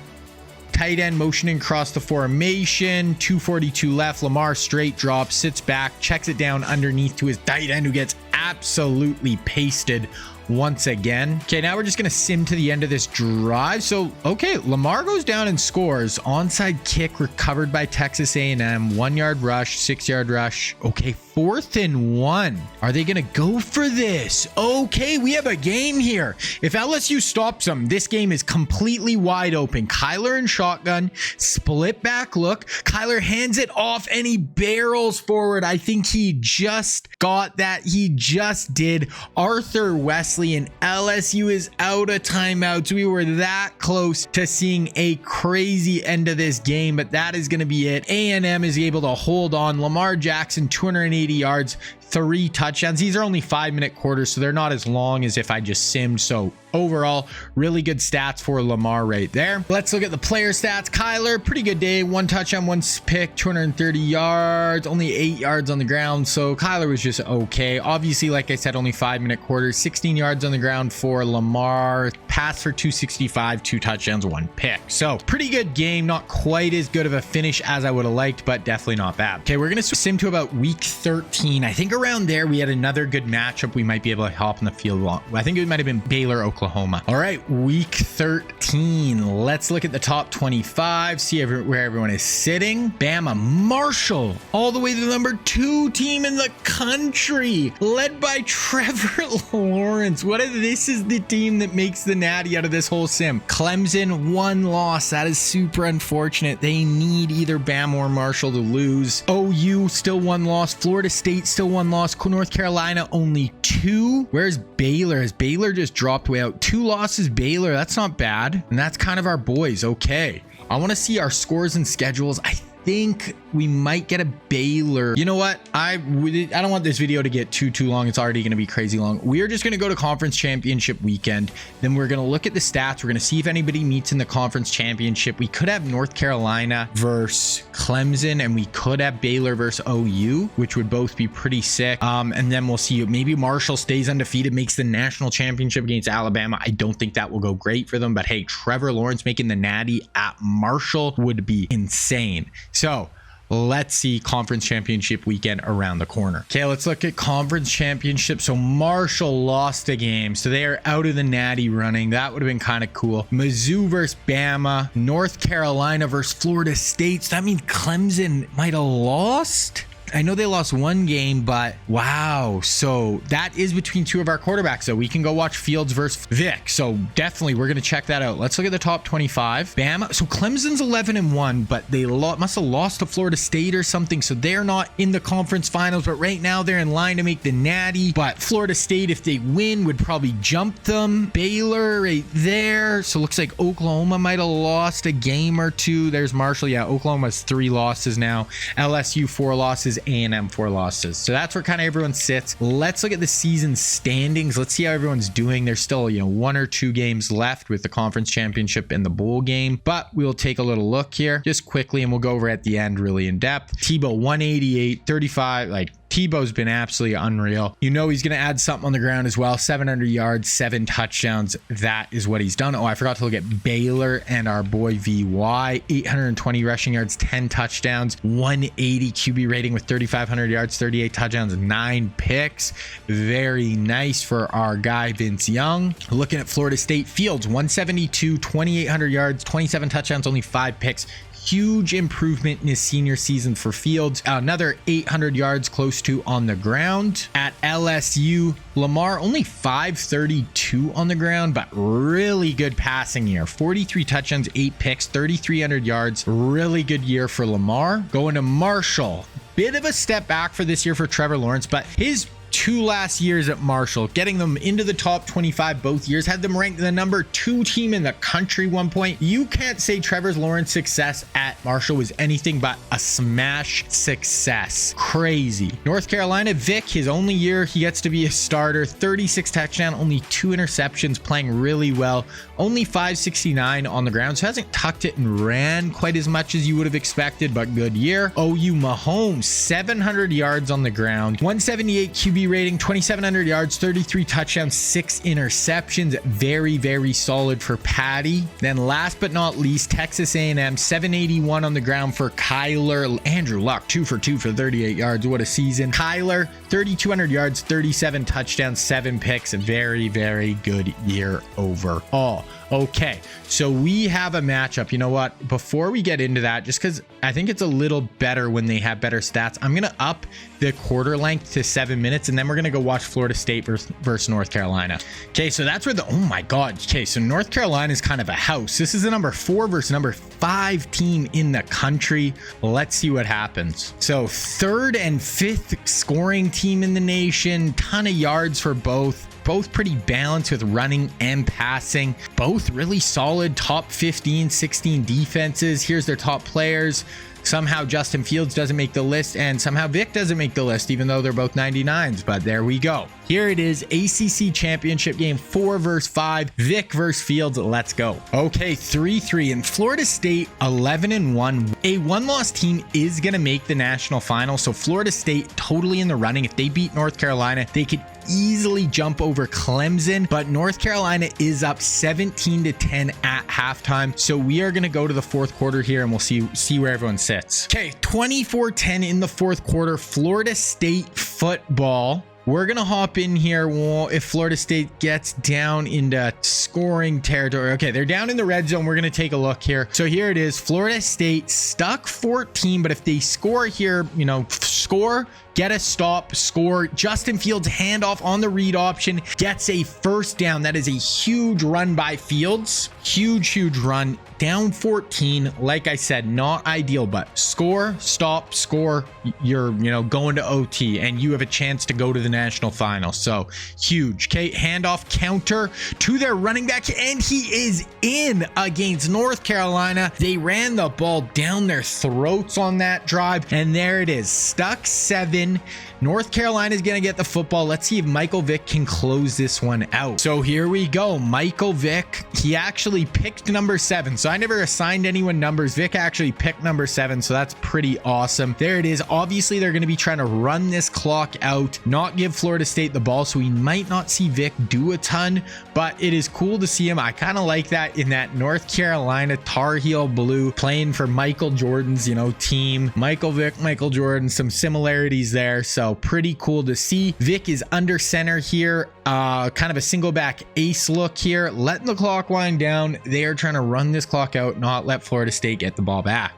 Tight end motioning across the formation. 2:42 left. Lamar straight drop, sits back, checks it down underneath to his tight end, who gets absolutely pasted once again. Okay, now we're just gonna sim to the end of this drive. So okay, Lamar goes down and scores. Onside kick recovered by Texas A&M. 1-yard rush, 6-yard rush. Okay, 4th and 1. Are they gonna go for this? Okay, we have a game here. If LSU stops them, this game is completely wide open. Kyler in shotgun, split back look. Kyler hands it off and he barrels forward. I think he just got that. He just did. Arthur Wesley and LSU is out of timeouts. We were that close to seeing a crazy end of this game, but that is going to be it. A&M is able to hold on. Lamar Jackson, 280 yards, 3 touchdowns. These are only 5-minute quarters, so they're not as long as if I just simmed. So overall, really good stats for Lamar right there. Let's look at the player stats. Kyler, pretty good day. 1 touchdown, 1 pick, 230 yards, only 8 yards on the ground. So Kyler was just okay. Obviously, like I said, only 5-minute quarters. 16 yards on the ground for Lamar. Pass for 265, 2 touchdowns, 1 pick. So pretty good game. Not quite as good of a finish as I would have liked, but definitely not bad. Okay, we're going to sim to about week 13. I think around there we had another good matchup. We might be able to hop on the field. I think it might have been Baylor, Oklahoma. All right, week 13. Let's look at the top 25, see where everyone is sitting. Bama, Marshall, all the way to the number 2 team in the country, led by Trevor Lawrence. This is the team that makes the natty out of this whole sim. Clemson, 1 loss. That is super unfortunate. They need either Bama or Marshall to lose. OU, still 1 loss. Florida State, still 1 loss. North Carolina, only 2. Where's Baylor? Has Baylor just dropped way out? 2 losses, Baylor. That's not bad. And that's kind of our boys. Okay. I want to see our scores and schedules. I think we might get a Baylor. You know what? I don't want this video to get too long. It's already going to be crazy long. We are just going to go to conference championship weekend. Then we're going to look at the stats. We're going to see if anybody meets in the conference championship. We could have North Carolina versus Clemson, and we could have Baylor versus OU, which would both be pretty sick. And then we'll see. Maybe Marshall stays undefeated, makes the national championship against Alabama. I don't think that will go great for them, but hey, Trevor Lawrence making the natty at Marshall would be insane. So let's see conference championship weekend around the corner. Okay, let's look at conference championship. So Marshall lost a game, so they are out of the natty running. That would have been kind of cool. Mizzou versus Bama, North Carolina versus Florida State. So that means Clemson might have lost. I know they lost one game, but wow. So that is between two of our quarterbacks. So we can go watch Fields versus Vic. So definitely we're going to check that out. Let's look at the top 25. Bam. So Clemson's 11-1, but they must have lost to Florida State or something. So they're not in the conference finals, but right now they're in line to make the Natty. But Florida State, if they win, would probably jump them. Baylor right there. So looks like Oklahoma might have lost a game or two. There's Marshall. Yeah, Oklahoma's 3 losses now. LSU 4 losses. A&M 4 losses. So that's where kind of everyone sits. Let's look at the season standings. Let's see how everyone's doing. There's still, 1 or 2 games left with the conference championship and the bowl game, but we'll take a little look here just quickly and we'll go over at the end really in depth. Tebow 188, 35, Tebow's been absolutely unreal. He's going to add something on the ground as well. 700 yards, 7 touchdowns. That is what he's done. Oh, I forgot to look at Baylor and our boy VY. 820 rushing yards, 10 touchdowns, 180 QB rating with 3,500 yards, 38 touchdowns, 9 picks. Very nice for our guy Vince Young. Looking at Florida State, Fields 172, 2,800 yards, 27 touchdowns, only 5 picks. Huge improvement in his senior season for Fields. Another 800 yards close to on the ground. At LSU, Lamar only 532 on the ground, but really good passing year. 43 touchdowns, 8 picks, 3,300 yards. Really good year for Lamar. Going to Marshall. Bit of a step back for this year for Trevor Lawrence, but his 2 last years at Marshall, getting them into the top 25 both years, had them ranked the number 2 team in the country 1 point. You can't say Trevor Lawrence's success at Marshall was anything but a smash success. Crazy. North Carolina, Vic, his only year he gets to be a starter, 36 touchdown, only 2 interceptions, playing really well. Only 569 on the ground, so hasn't tucked it and ran quite as much as you would have expected, but good year. OU Mahomes, 700 yards on the ground, 178 QB rating, 2,700 yards, 33 touchdowns, 6 interceptions. Very, very solid for Patty. Then last but not least, Texas A&M, 781 on the ground for Kyler. Andrew Luck, 2 for 2 for 38 yards. What a season. Kyler, 3,200 yards, 37 touchdowns, 7 picks. A very, very good year overall. Okay, so we have a matchup. You know what? Before we get into that, just because I think it's a little better when they have better stats, I'm going to up the quarter length to 7 minutes, and then we're going to go watch Florida State versus North Carolina. Okay, so that's where oh my God. Okay, so North Carolina is kind of a house. This is the number 4 versus number 5 team in the country. Let's see what happens. So 3rd and 5th scoring team in the nation, ton of yards for both pretty balanced with running and passing. Both really solid top 15, 16 defenses. Here's their top players. Somehow Justin Fields doesn't make the list, and somehow Vic doesn't make the list, even though they're both 99s. But there we go. Here it is, ACC championship game, 4 versus 5, Vic versus Fields. Let's go. Okay, 3-3, and Florida State 11-1. A 1-loss team is going to make the national final, so Florida State totally in the running. If they beat North Carolina, they could easily jump over Clemson, but North Carolina is up 17-10 at halftime. So we are going to go to the 4th quarter here, and we'll see where everyone sits. Okay, 24-10 in the 4th quarter, Florida State football. We're going to hop in here if Florida State gets down into scoring territory. Okay, they're down in the red zone. We're going to take a look here. So here it is. Florida State stuck 14, but if they score here, score, get a stop, score. Justin Fields handoff on the read option, gets a first down. That is a huge run by Fields. Huge run. Down 14. Like I said, not ideal, but score, stop, score. You're, going to OT, and you have a chance to go to the national final. So huge. Okay, handoff counter to their running back, and he is in against North Carolina. They ran the ball down their throats on that drive, and there it is. Stuck 7. North Carolina is going to get the football. Let's see if Michael Vick can close this one out. So here we go. Michael Vick, he actually picked number 7. So I never assigned anyone numbers. Vick actually picked number 7. So that's pretty awesome. There it is. Obviously, they're going to be trying to run this clock out, not give Florida State the ball. So we might not see Vick do a ton, but it is cool to see him. I kind of like that in that North Carolina Tar Heel blue playing for Michael Jordan's, team. Michael Vick, Michael Jordan, some similarities there. So pretty cool to see. Vic is under center here, kind of a single back ace look here, letting the clock wind down. They are trying to run this clock out, not let Florida State get the ball back.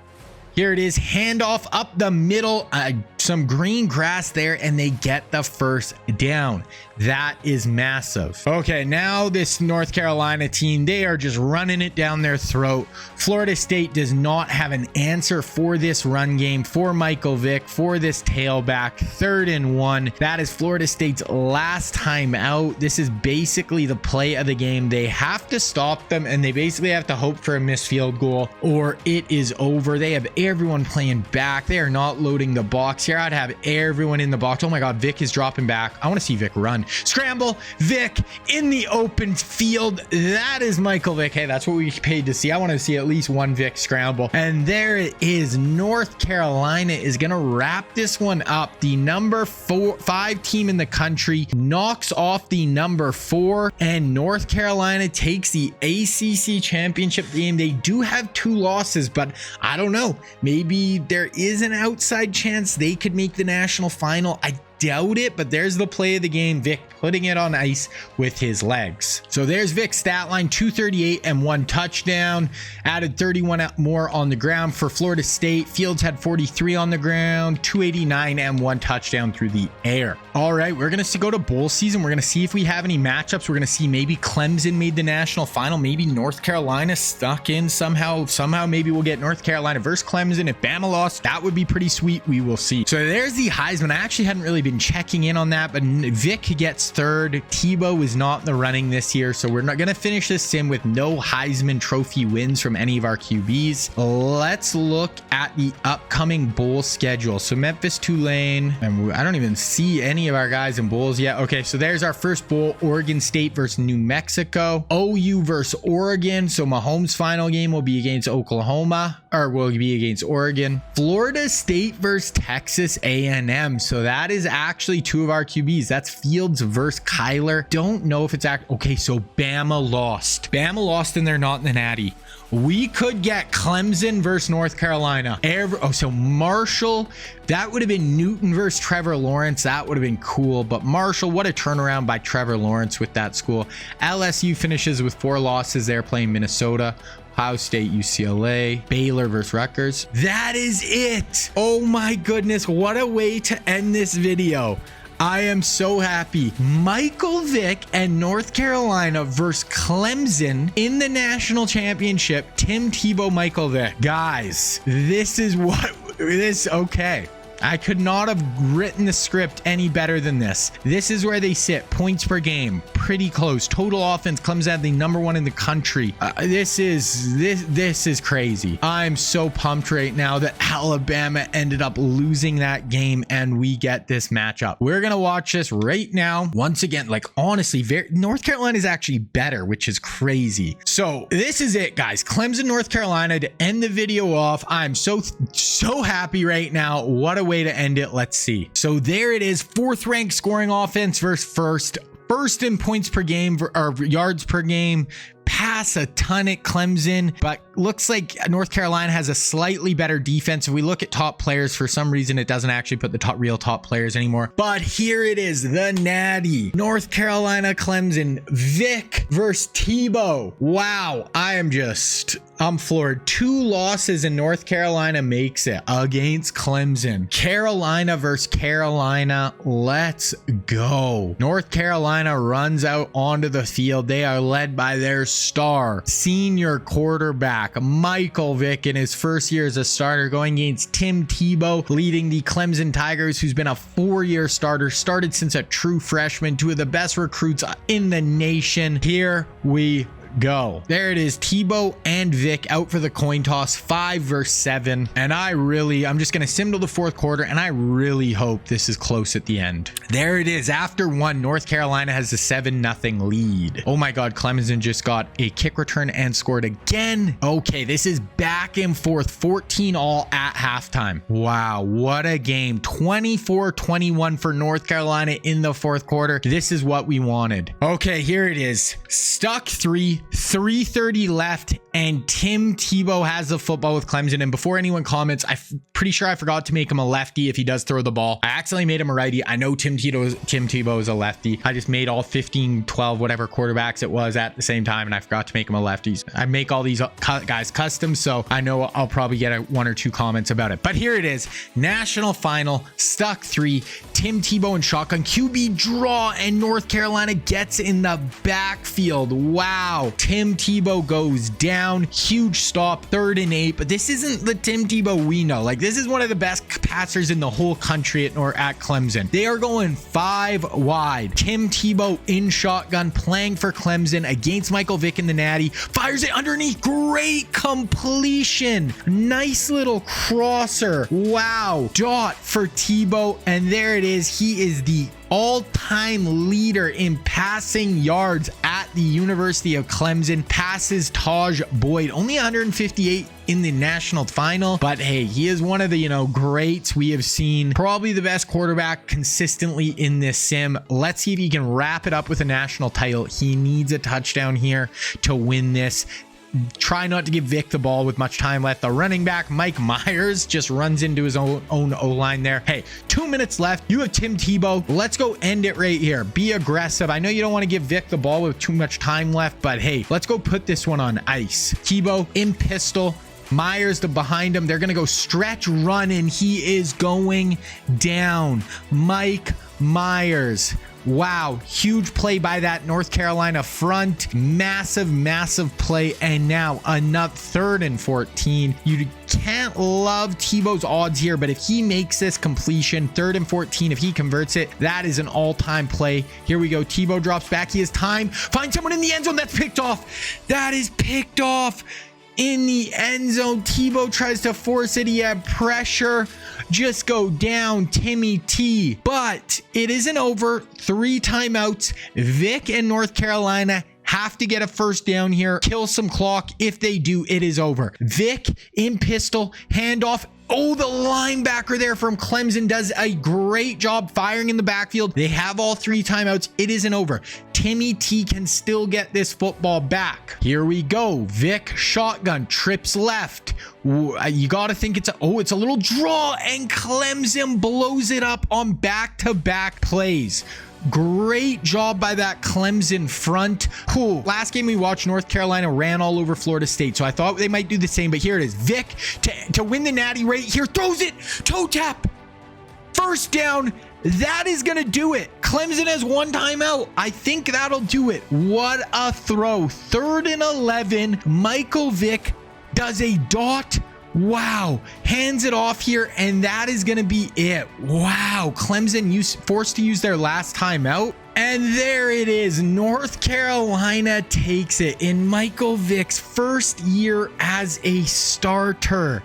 Here it is, handoff up the middle. some green grass there, and they get the first down. That is massive. Okay, now this North Carolina team, they are just running it down their throat. Florida State does not have an answer for this run game, for Michael Vick, for this tailback. 3rd and 1. That is Florida State's last time out. This is basically the play of the game. They have to stop them, and they basically have to hope for a missed field goal, or it is over. They have everyone playing back. They are not loading the box here. I'd have everyone in the box. Oh my God, Vick is dropping back. I want to see Vick run. Scramble, Vick in the open field. That is Michael Vick. Hey, that's what we paid to see. I want to see at least one Vick scramble. And there it is. North Carolina is going to wrap this one up. The number 5 team in the country knocks off the number 4, and North Carolina takes the ACC championship game. They do have 2 losses, but I don't know. Maybe there is an outside chance they could make the national final. I doubt it, but there's the play of the game. Vick putting it on ice with his legs. So there's Vick's stat line: 238 and 1 touchdown. Added 31 more on the ground for Florida State. Fields had 43 on the ground, 289 and 1 touchdown through the air. All right, we're going to go to bowl season. We're going to see if we have any matchups. We're going to see maybe Clemson made the national final. Maybe North Carolina stuck in somehow. Maybe we'll get North Carolina versus Clemson. If Bama lost, that would be pretty sweet. We will see. So there's the Heisman. I actually hadn't really been checking in on that, but Vick gets 3rd. Tebow is not in the running this year, so we're not going to finish this sim with no Heisman Trophy wins from any of our QBs. Let's look at the upcoming bowl schedule. So Memphis, Tulane, and I don't even see any of our guys in bowls yet. Okay, so there's our first bowl: Oregon State versus New Mexico, OU versus Oregon. So Mahomes' final game will be against Oklahoma, or will be against Oregon. Florida State versus Texas A&M. So that is actually 2 of our QBs. That's Fields versus Kyler. Don't know if it's okay, so Bama lost. Bama lost, and they're not in the Natty. We could get Clemson versus North Carolina. So Marshall, that would have been Newton versus Trevor Lawrence. That would have been cool. But Marshall, what a turnaround by Trevor Lawrence with that school. LSU finishes with 4 losses. They're playing Minnesota. Ohio State, UCLA, Baylor versus Rutgers. That is it. Oh my goodness. What a way to end this video. I am so happy. Michael Vick and North Carolina versus Clemson in the national championship. Tim Tebow, Michael Vick. Guys, this is okay. I could not have written the script any better than this. This is where they sit. Points per game, pretty close. Total offense, Clemson had the number 1 in the country. This is crazy. I'm so pumped right now that Alabama ended up losing that game, and we get this matchup. We're gonna watch this right now. Once again, like honestly, North Carolina is actually better, which is crazy. So this is it, guys. Clemson, North Carolina to end the video off. I'm so happy right now. What a way to end it. Let's see. So there it is. 4th ranked scoring offense versus first in points per game or yards per game. Pass a ton at Clemson, but looks like North Carolina has a slightly better defense. If we look at top players, for some reason it doesn't actually put the real top players anymore. But here it is, the Natty. North Carolina, Clemson, Vick versus Tebow. Wow, I'm floored. 2 losses and North Carolina makes it against Clemson. Carolina versus Carolina. Let's go. North Carolina runs out onto the field. They are led by their star senior quarterback Michael Vick in his first year as a starter, going against Tim Tebow leading the Clemson Tigers, who's been a 4-year starter, started since a true freshman, 2 of the best recruits in the nation. Here we go. There it is. Tebow and Vick out for the coin toss, 5 versus 7. And I'm just going to sim to the 4th quarter, and I really hope this is close at the end. There it is. After 1, North Carolina has a 7-0 lead. Oh my God. Clemson just got a kick return and scored again. Okay. This is back and forth, 14 all at halftime. Wow. What a game. 24-21 for North Carolina in the 4th quarter. This is what we wanted. Okay. Here it is. Stuck 3, 3:30 left, And Tim Tebow has the football with Clemson. And before anyone comments, I'm pretty sure I forgot to make him a lefty if he does throw the ball. I accidentally made him a righty. I know Tim Tebow is a lefty. I just made all 15, 12, whatever quarterbacks it was at the same time, and I forgot to make him a lefty. I make all these guys custom, so I know I'll probably get one or two comments about it. But here it is. National final, stuck 3. Tim Tebow and shotgun QB draw, and North Carolina gets in the backfield. Wow. Tim Tebow goes down. Huge stop, 3rd and 8. But this isn't the Tim Tebow we know. Like, this is one of the best passers in the whole country at Clemson. They are going 5 wide. Tim Tebow in shotgun, playing for Clemson against Michael Vick in the Natty. Fires it underneath. Great completion. Nice little crosser. Wow. Dot for Tebow. And there it is. He is the all-time leader in passing yards at the University of Clemson. Passes Taj Boyd. Only 158 in the national final, but hey, he is one of the greats we have seen. Probably the best quarterback consistently in this sim. Let's see if he can wrap it up with a national title. He needs a touchdown here to win this. Try not to give Vic the ball with much time left. The running back, Mike Myers, just runs into his own O-line there. Hey, 2 minutes left. You have Tim Tebow. Let's go end it right here. Be aggressive. I know you don't want to give Vic the ball with too much time left, but hey, let's go put this one on ice. Tebow in pistol. Myers to behind him. They're going to go stretch run, and he is going down. Mike Myers. Wow, huge play by that North Carolina front. Massive play. And now another 3rd and 14. You can't love Tebow's odds here, but if he makes this completion, 3rd and 14, if he converts it, that is an all-time play. Here we go. Tebow drops back. He has time. Find someone in the end zone. That's picked off. That is picked off. In the end zone, Tebow tries to force it. He had pressure. Just go down, Timmy T. But it isn't over. 3 timeouts. Vic and North Carolina have to get a first down here. Kill some clock. If they do, it is over. Vic in pistol. Handoff. Oh, the linebacker there from Clemson does a great job firing in the backfield. They have all 3 timeouts. It isn't over. Timmy T can still get this football back. Here we go. Vic shotgun, trips left. You got to think it's a little draw, and Clemson blows it up on back-to-back plays. Great job by that Clemson front. Cool. Last game we watched, North Carolina ran all over Florida State, so I thought they might do the same, but here it is. Vic to win the Natty right here. Throws it. Toe tap. First down. That is going to do it. Clemson has 1 timeout. I think that'll do it. What a throw. 3rd and 11. Michael Vick does a dot. Wow. Hands it off here, and that is going to be it. Wow. Clemson forced to use their last timeout. And there it is. North Carolina takes it in Michael Vick's first year as a starter.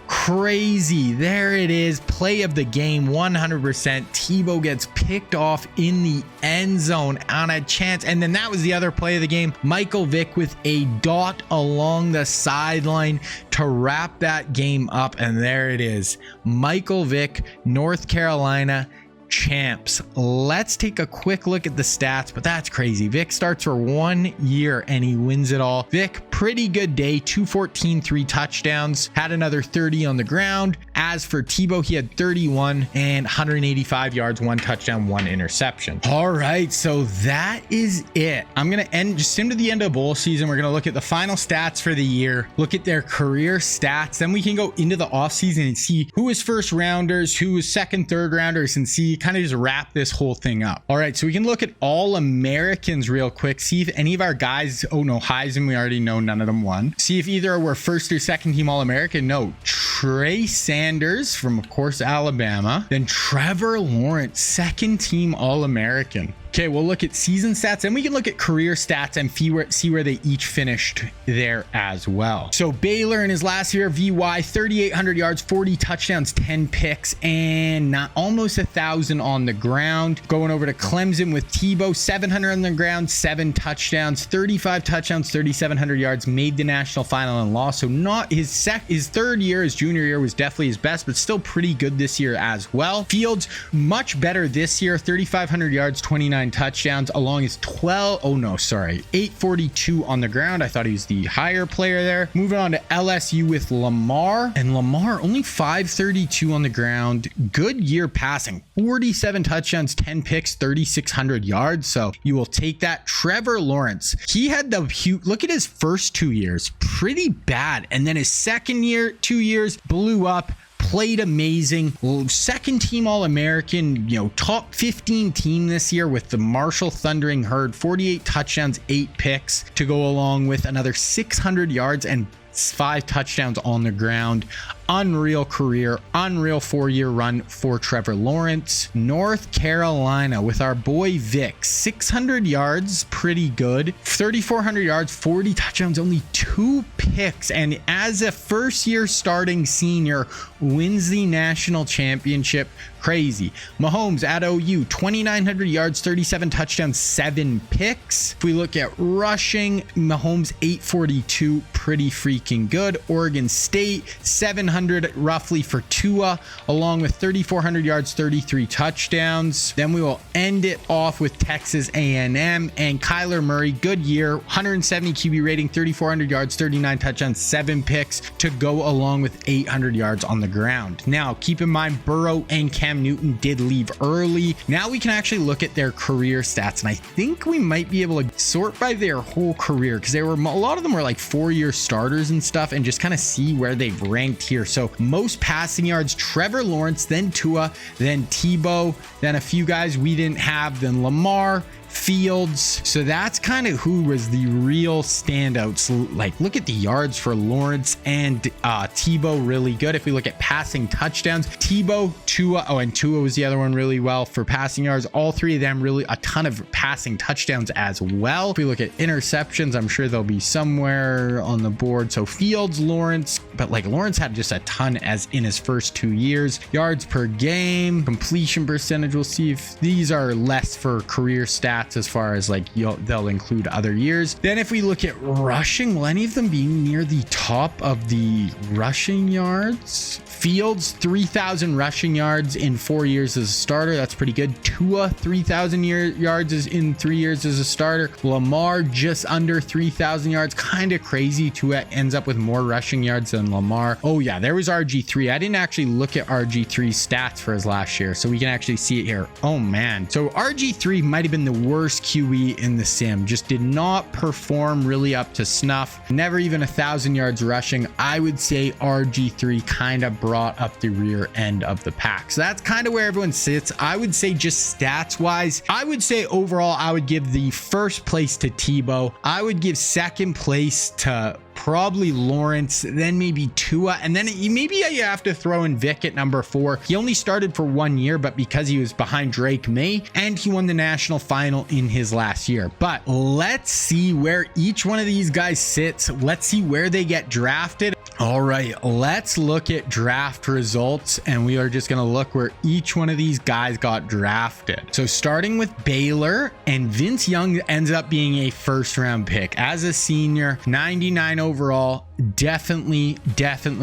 Crazy. There it is. Play of the game, 100%. Tebow gets picked off in the end zone on a chance. And then that was the other play of the game. Michael Vick with a dot along the sideline to wrap that game up. And there it is. Michael Vick, North Carolina champs. Let's take a quick look at the stats, but that's crazy. Vic starts for 1 year and he wins it all. Vic, pretty good day. 214, 3 touchdowns, had another 30 on the ground. As for Tebow, he had 31 and 185 yards, 1 touchdown, 1 interception. All right, so that is it. I'm going to just into the end of bowl season. We're going to look at the final stats for the year, look at their career stats. Then we can go into the offseason and see who is first rounders, who is second, third rounders, and see kind of just wrap this whole thing up. All right, so we can look at all Americans real quick, see if any of our guys, oh no, Heisman, we already know none of them won. See if either were first or second team All-American. No, Trey Sanders from, of course, Alabama. Then Trevor Lawrence, second team All-American. Okay, we'll look at season stats and we can look at career stats and see where they each finished there as well. So Baylor in his last year, VY, 3,800 yards, 40 touchdowns, 10 picks, and almost 1,000 on the ground. Going over to Clemson with Tebow, 700 on the ground, 7 touchdowns, 35 touchdowns, 3,700 yards, made the national final and lost. So not his third year, his junior year was definitely his best, but still pretty good this year as well. Fields, much better this year, 3,500 yards, 29 39 touchdowns, along his 842 on the ground. I thought he was the higher player there. Moving on to LSU with Lamar, and Lamar only 532 on the ground. Good year passing, 47 touchdowns, 10 picks, 3,600 yards. So you will take that. Trevor Lawrence, he had the look at his first 2 years, pretty bad, and then his second year, 2 years, blew up. Played amazing. Second team All-American, top 15 team this year with the Marshall Thundering Herd. 48 touchdowns, 8 picks to go along with another 600 yards and 5 touchdowns on the ground. Unreal career, unreal 4-year run for Trevor Lawrence. North Carolina with our boy Vic, 600 yards, pretty good. 3,400 yards, 40 touchdowns, only 2 picks. And as a first-year starting senior, wins the national championship. Crazy. Mahomes at OU, 2,900 yards, 37 touchdowns, 7 picks. If we look at rushing, Mahomes 842, pretty freaking good. Oregon State, 700 roughly for Tua, along with 3,400 yards, 33 touchdowns. Then we will end it off with Texas A&M and Kyler Murray. Good year, 170 QB rating, 3,400 yards, 39 touchdowns, 7 picks to go along with 800 yards on the ground. Now, keep in mind, Burrow and Cam Newton did leave early. Now we can actually look at their career stats, and I think we might be able to sort by their whole career, because a lot of them were like 4-year starters and stuff, and just kind of see where they've ranked here. So most passing yards, Trevor Lawrence, then Tua, then Tebow, then a few guys we didn't have, then Lamar, Fields. So that's kind of who was the real standouts. Like, look at the yards for Lawrence and Tebow, really good. If we look at passing touchdowns, Tebow, Tua, and Tua was the other one really well for passing yards. All three of them really a ton of passing touchdowns as well. If we look at interceptions, I'm sure they'll be somewhere on the board. So Fields, Lawrence, but like Lawrence had just a ton as in his first 2 years. Yards per game, completion percentage, we'll see if these are less for career stats as far as like they'll include other years. Then if we look at rushing, will any of them be near the top of the rushing yards? Fields, 3,000 rushing yards in 4 years as a starter. That's pretty good. Tua, 3,000 yards in 3 years as a starter. Lamar, just under 3,000 yards. Kind of crazy. Tua ends up with more rushing yards than Lamar. Oh yeah, there was RG3. I didn't actually look at RG3's stats for his last year, so we can actually see it here. Oh man. So RG3 might have been the worst QE in the sim. Just did not perform really up to snuff. Never even 1,000 yards rushing. I would say RG3 kind of brought up the rear end of the pack. So that's kind of where everyone sits. I would say just stats wise, I would say overall, I would give the first place to Tebow. I would give second place to probably Lawrence, then maybe Tua, and then maybe you have to throw in Vic at number 4. He only started for 1 year, but because he was behind Drake May, and he won the national final in his last year. But let's see where each one of these guys sits. Let's see where they get drafted. All right, let's look at draft results, and we are just going to look where each one of these guys got drafted. So starting with Baylor, and Vince Young ends up being a first-round pick. As a senior, 99 overall. Definitely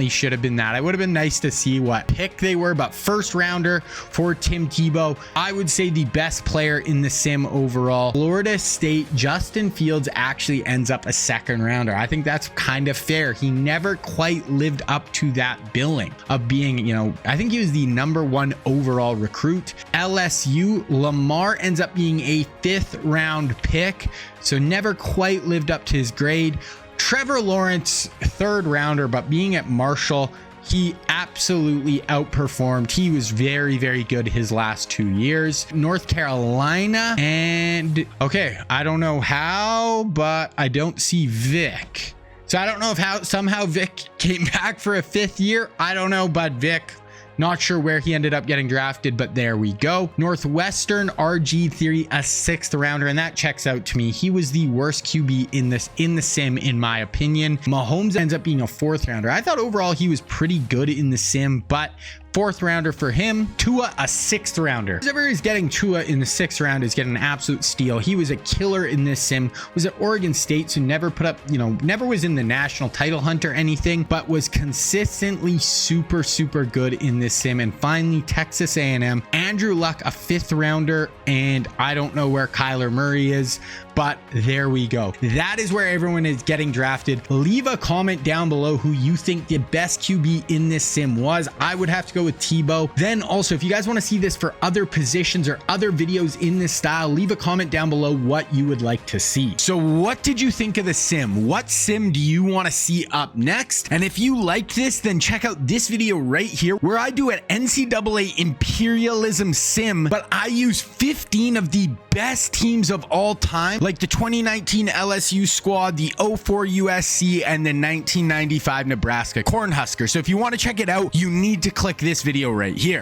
should have been that. It would have been nice to see what pick they were, but first rounder for Tim Tebow. I would say the best player in the sim overall. Florida State, Justin Fields actually ends up a second rounder. I think that's kind of fair. He never quite lived up to that billing of being, I think he was the number 1 overall recruit. LSU, Lamar ends up being a 5th round pick, so never quite lived up to his grade. Trevor Lawrence, 3rd rounder, but being at Marshall, he absolutely outperformed. He was very good his last 2 years. North Carolina, and okay, I don't know how, but I don't see Vic. So I don't know if somehow Vic came back for a 5th year. I don't know, but Vic, not sure where he ended up getting drafted, but there we go. Northwestern, RG3, a 6th rounder, and that checks out to me. He was the worst QB in the sim, in my opinion. Mahomes ends up being a 4th rounder. I thought overall he was pretty good in the sim, but 4th rounder for him. Tua, a 6th rounder. Whoever is getting Tua in the 6th round is getting an absolute steal. He was a killer in this sim, was at Oregon State, so never put up, never was in the national title hunt or anything, but was consistently super good in this sim. And finally, Texas A&M, Andrew Luck, a 5th rounder, and I don't know where Kyler Murray is, but there we go. That is where everyone is getting drafted. Leave a comment down below who you think the best QB in this sim was. I would have to go with Tebow. Then also, if you guys want to see this for other positions or other videos in this style, leave a comment down below what you would like to see. So what did you think of the sim? What sim do you want to see up next? And if you liked this, then check out this video right here where I do an NCAA imperialism sim, but I use 15 of the best teams of all time, like the 2019 LSU squad, the 04 USC, and the 1995 Nebraska Cornhuskers. So if you want to check it out, you need to click this video right here.